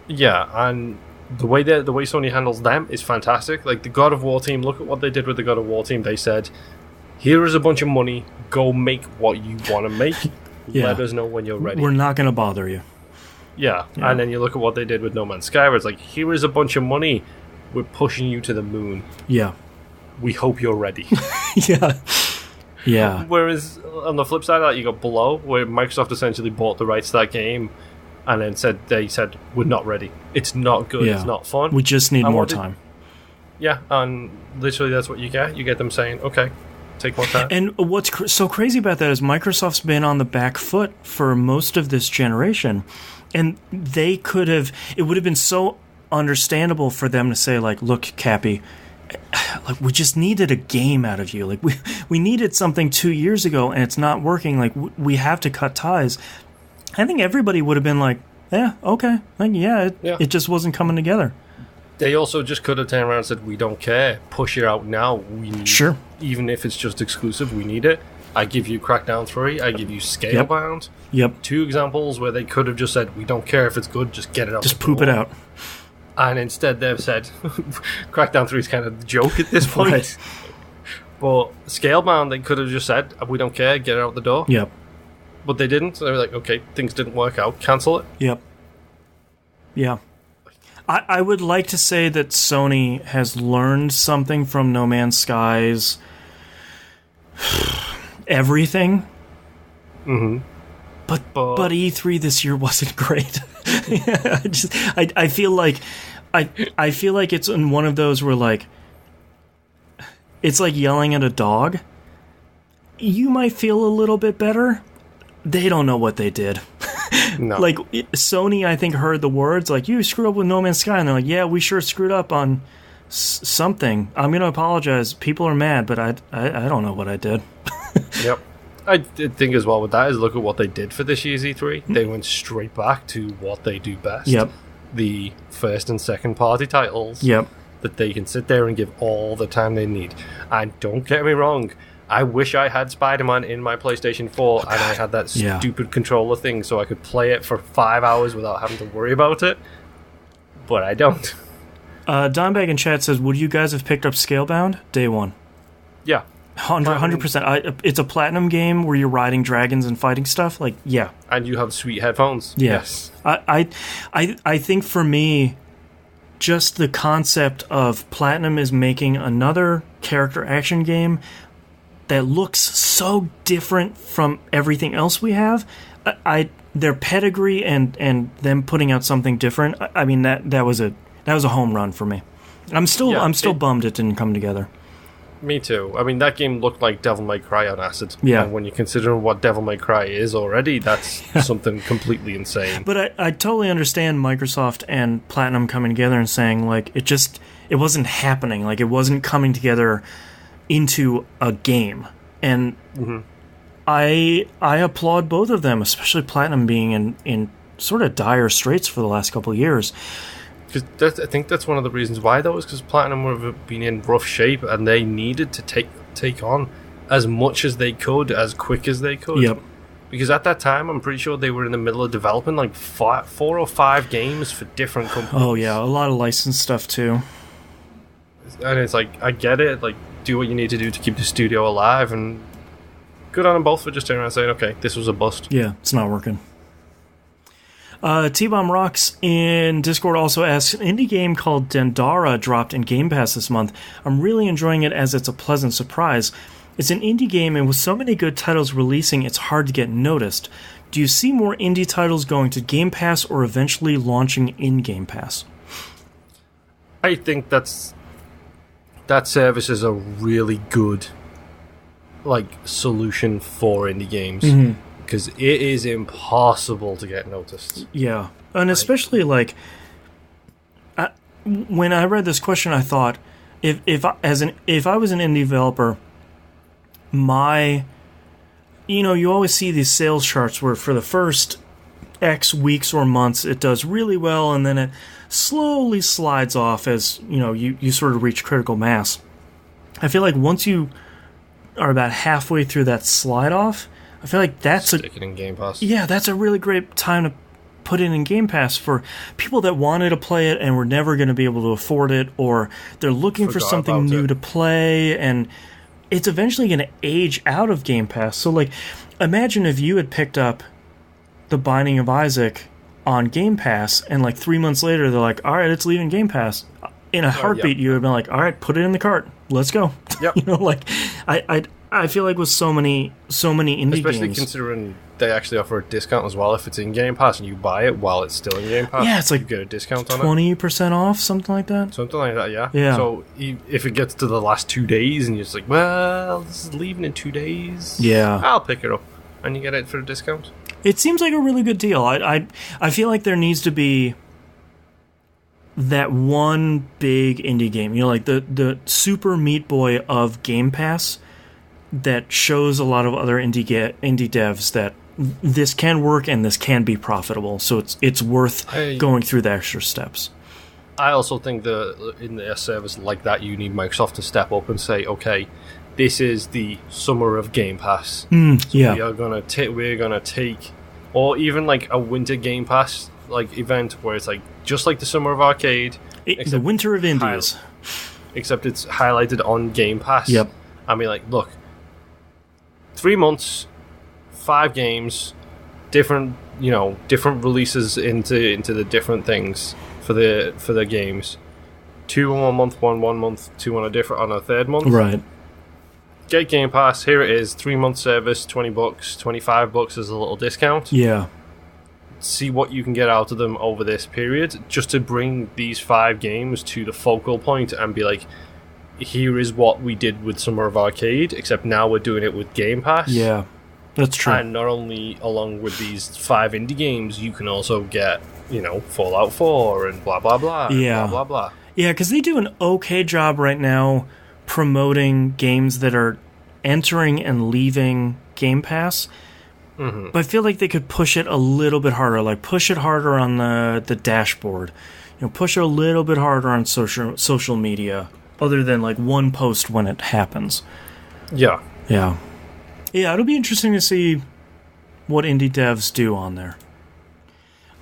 Yeah, and the way Sony handles them is fantastic. Like the God of War team, look at what they did with the God of War team. They said, here is a bunch of money, go make what you want to make. Let us know when you're ready. We're not going to bother you. Yeah, and then you look at what they did with No Man's Sky, where it's like, here is a bunch of money, we're pushing you to the moon. Yeah. We hope you're ready. Yeah. Whereas, on the flip side of that, you got Below, where Microsoft essentially bought the rights to that game, and then they said, we're not ready. It's not good, it's not fun. We just need more time. Yeah, and literally that's what you get. You get them saying, okay, take more time. And what's so crazy about that is Microsoft's been on the back foot for most of this generation, and they could have. It would have been so understandable for them to say, like, look, Cappy, like we just needed a game out of you. Like we needed something 2 years ago, and it's not working. Like we have to cut ties. I think everybody would have been like, yeah, okay, like it just wasn't coming together. They also just could have turned around and said, we don't care, push it out now. We need, even if it's just exclusive, we need it. I give you Crackdown 3, I give you Scalebound. Yep. 2 examples where they could have just said, we don't care if it's good, just get it out. Just poop it out. And instead they've said, Crackdown 3 is kind of the joke at this point. Right. But Scalebound, they could have just said, we don't care, get it out the door. Yep. But they didn't. So they were like, okay, things didn't work out, cancel it. Yep. Yeah. I would like to say that Sony has learned something from No Man's Sky's everything. Mm-hmm. But E3 this year wasn't great. I feel like I feel like it's in one of those where like it's like yelling at a dog. You might feel a little bit better. They don't know what they did. No. Like Sony, I think, heard the words like, you screwed up with No Man's Sky, and they're like, yeah, we sure screwed up on something. I'm gonna apologize. People are mad, but I don't know what I did. Yep. I think as well with that is look at what they did for this year's E3. They went straight back to what they do best. Yep. The first and second party titles. Yep. That they can sit there and give all the time they need. And don't get me wrong, I wish I had Spider-Man in my PlayStation 4 and I had that stupid controller thing so I could play it for 5 hours without having to worry about it. But I don't. Dimebag in chat says, would you guys have picked up Scalebound? Day one. Yeah. 100%. It's a platinum game where you're riding dragons and fighting stuff. Like, yeah. And you have sweet headphones. Yeah. Yes. I think for me, just the concept of Platinum is making another character action game that looks so different from everything else we have. Their pedigree and them putting out something different. I mean that was a home run for me. I'm still bummed it didn't come together. Me too. I mean, that game looked like Devil May Cry on acid. Yeah. And when you consider what Devil May Cry is already, that's something completely insane. But I totally understand Microsoft and Platinum coming together and saying, like, it wasn't happening. Like, it wasn't coming together into a game. And I applaud both of them, especially Platinum being in sort of dire straits for the last couple of years. Because I think that's one of the reasons why, though, is because Platinum would have been in rough shape and they needed to take on as much as they could, as quick as they could. Yep. Because at that time, I'm pretty sure they were in the middle of developing like 4 or 5 games for different companies. Oh, yeah, a lot of licensed stuff, too. And it's like, I get it, like, do what you need to do to keep the studio alive, and good on them both for just turning around and saying, okay, this was a bust. Yeah, it's not working. T-Bomb Rocks in Discord also asks, an indie game called Dendara dropped in Game Pass this month. I'm really enjoying it as it's a pleasant surprise. It's an indie game, and with so many good titles releasing, it's hard to get noticed. Do you see more indie titles going to Game Pass or eventually launching in Game Pass? I think that service is a really good solution for indie games. Mm-hmm. Because it is impossible to get noticed. Yeah. And especially, when I read this question, I thought, if I was an indie developer, you always see these sales charts where for the first X weeks or months, it does really well, and then it slowly slides off as, you sort of reach critical mass. I feel like once you are about halfway through that slide off, I feel like stick it in Game Pass. Yeah, that's a really great time to put it in Game Pass for people that wanted to play it and were never going to be able to afford it, or they're looking for something new to play, and it's eventually going to age out of Game Pass. So, imagine if you had picked up The Binding of Isaac on Game Pass, and 3 months later they're like, all right, it's leaving Game Pass. In a heartbeat, you would have been like, all right, put it in the cart. Let's go. Yep. I feel like with so many indie games, especially considering they actually offer a discount as well if it's in Game Pass and you buy it while it's still in Game Pass. Yeah, it's you get a discount on it. 20% off, something like that. Something like that, yeah. Yeah. So if it gets to the last 2 days and you're just like, well, this is leaving in 2 days. Yeah. I'll pick it up, and you get it for a discount. It seems like a really good deal. I feel like there needs to be that one big indie game, the Super Meat Boy of Game Pass, that shows a lot of other indie devs that this can work and this can be profitable. So it's worth going through the extra steps. I also think that in a service like that, you need Microsoft to step up and say, okay, this is the summer of Game Pass. Yeah. We're gonna take, or even a winter Game Pass event where it's just like the summer of arcade, the winter of indies, except it's highlighted on Game Pass. Yep. I mean, look, 3 months, 5 games, different releases into the different things for the games. 2 on 1 month, 1 month, 2 on a third month. Right. Get Game Pass. Here it is. 3 month service, $20, $25 is a little discount. Yeah. See what you can get out of them over this period, just to bring these 5 games to the focal point and be like, here is what we did with Summer of Arcade, except now we're doing it with Game Pass. Yeah, that's true. And not only along with these 5 indie games, you can also get, Fallout 4 and blah, blah, blah. Yeah. Blah, blah, blah. Yeah, because they do an okay job right now promoting games that are entering and leaving Game Pass. Mm-hmm. But I feel like they could push it a little bit harder. Push it harder on the dashboard. Push it a little bit harder on social media. Other than one post when it happens. Yeah. Yeah. Yeah, it'll be interesting to see what indie devs do on there.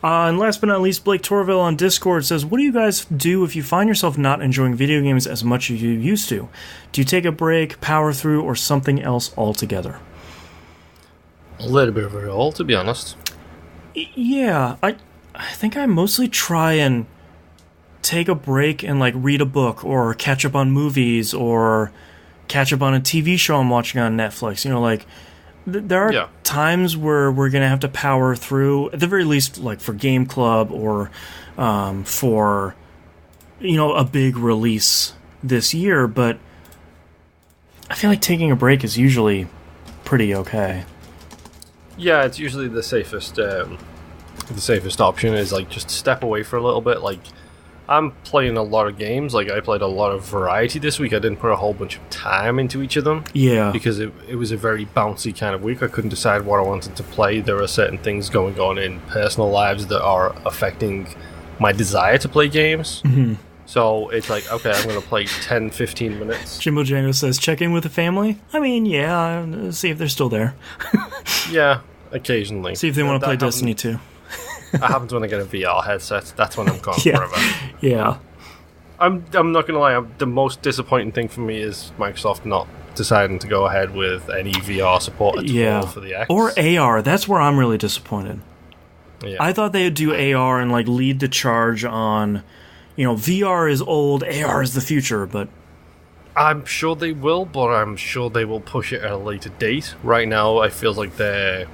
And last but not least, Blake Torville on Discord says, what do you guys do if you find yourself not enjoying video games as much as you used to? Do you take a break, power through, or something else altogether? A little bit of it all, to be honest. Yeah, I think I mostly try and take a break and like read a book or catch up on movies or catch up on a TV show I'm watching on Netflix. You know, like there are times where we're gonna have to power through, at the very least, like for Game Club or for a big release this year. But I feel like taking a break is usually pretty okay. Yeah, it's usually the safest option is like just step away for a little bit. Like, I'm playing a lot of games. Like, I played a lot of variety this week. I didn't put a whole bunch of time into each of them. Yeah. Because it was a very bouncy kind of week. I couldn't decide what I wanted to play. There are certain things going on in personal lives that are affecting my desire to play games. Mm-hmm. So it's like, okay, I'm going to play 10, 15 minutes. Jimbo Django says, check in with the family? I mean, yeah, see if they're still there. Yeah, occasionally. See if they want to play Destiny 2. That happens when I get a VR headset. That's when I'm gone forever. Yeah. I'm not going to lie. The most disappointing thing for me is Microsoft not deciding to go ahead with any VR support at all for the X. Or AR. That's where I'm really disappointed. Yeah. I thought they would do AR and like lead the charge on, VR is old, AR is the future, but... I'm sure they will, but I'm sure they will push it at a later date. Right now, I feel like they're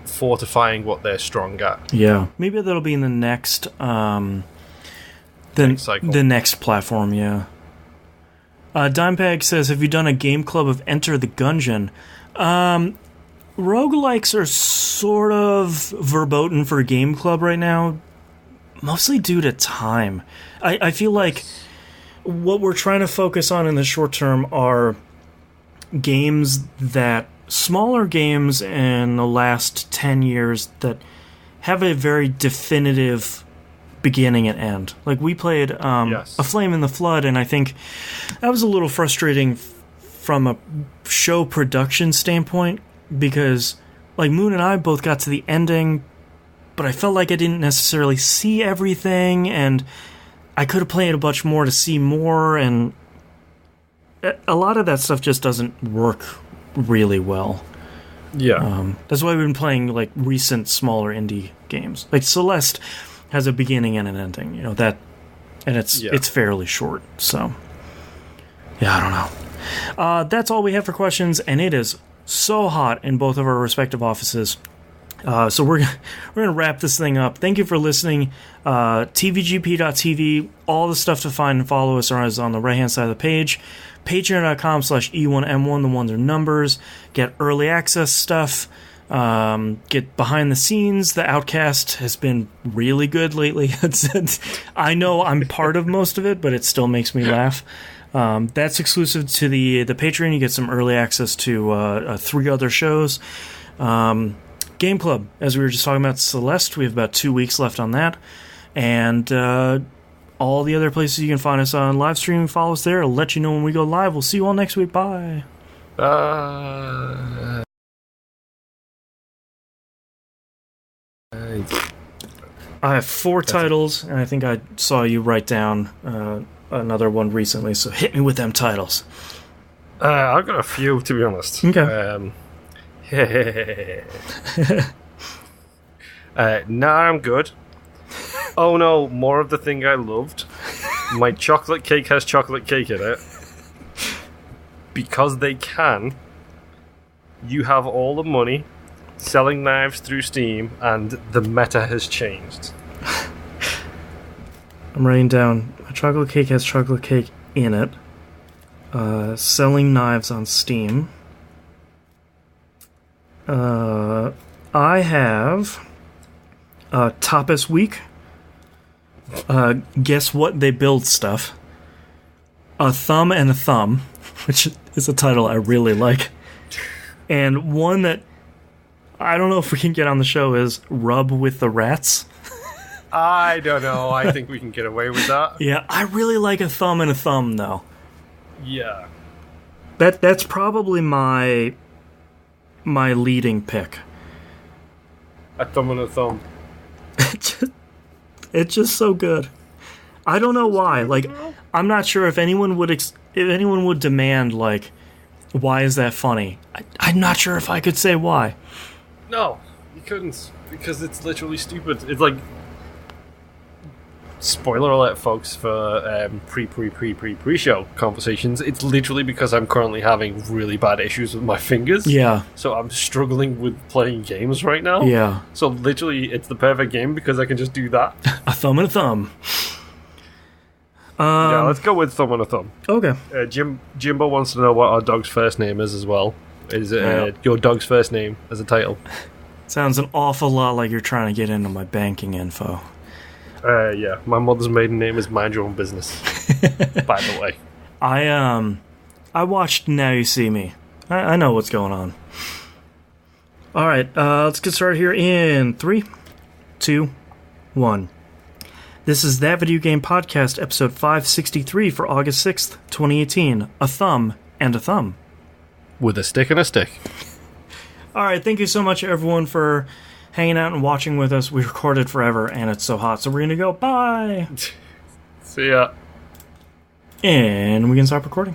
fortifying what they're strong at. Yeah. Maybe that'll be in the next next cycle. The next platform, yeah. Dimebag says, have you done a game club of Enter the Gungeon? Roguelikes are sort of verboten for game club right now, mostly due to time. I feel like what we're trying to focus on in the short term are smaller games in the last 10 years that have a very definitive beginning and end. Like, we played A Flame in the Flood, and I think that was a little frustrating from a show production standpoint, because, like, Moon and I both got to the ending, but I felt like I didn't necessarily see everything, and I could have played a bunch more to see more, and a lot of that stuff just doesn't work really well. Yeah. That's why we've been playing, like, recent, smaller indie games. Like, Celeste has a beginning and an ending, and it's fairly short, so... Yeah, I don't know. That's all we have for questions, and it is so hot in both of our respective offices. So we're gonna wrap this thing up. Thank you for listening. TVGP.tv, all the stuff to find and follow us is on the right-hand side of the page. Patreon.com/E1M1, the ones are numbers. Get early access stuff. Get behind the scenes. The Outcast has been really good lately. I know I'm part of most of it, but it still makes me laugh. That's exclusive to the Patreon. You get some early access to 3 other shows. Game Club, as we were just talking about Celeste, we have about 2 weeks left on that. And all the other places you can find us on live stream, follow us there. I'll let you know when we go live. We'll see you all next week. Bye. I have 4 titles, and I think I saw you write down another one recently, so hit me with them titles. I've got a few, to be honest. Okay. Nah, I'm good. Oh no, more of the thing I loved. My chocolate cake has chocolate cake in it. Because they can. You have all the money. Selling knives through Steam, and the meta has changed. I'm writing down, a chocolate cake has chocolate cake in it. Selling knives on Steam. I have Tapas Week. Guess what? They build stuff. A Thumb and a Thumb, which is a title I really like. And one that I don't know if we can get on the show is Rub with the Rats. I don't know. I think we can get away with that. Yeah, I really like A Thumb and a Thumb, though. Yeah. That's probably my leading pick. A Thumb and a Thumb. It's just so good. I don't know why. Like, I'm not sure if anyone would demand, like, why is that funny? I'm not sure if I could say why. No, you couldn't, because it's literally stupid. It's like, spoiler alert, folks, for pre-show conversations. It's literally because I'm currently having really bad issues with my fingers. Yeah. So I'm struggling with playing games right now. Yeah. So literally, it's the perfect game because I can just do that. A thumb and a thumb. Yeah, let's go with thumb and a thumb. Okay. Jimbo wants to know what our dog's first name is as well. Is it your dog's first name as a title? Sounds an awful lot like you're trying to get into my banking info. Yeah. My mother's maiden name is Mind Your Own Business. By the way. I watched Now You See Me. I know what's going on. Alright, let's get started here in 3, 2, 1. This is That Video Game Podcast, episode 563 for August 6th, 2018. A thumb and a thumb. With a stick and a stick. Alright, thank you so much, everyone, for hanging out and watching with us. We recorded forever, and it's so hot, so we're gonna go. Bye! See ya. And we can stop recording.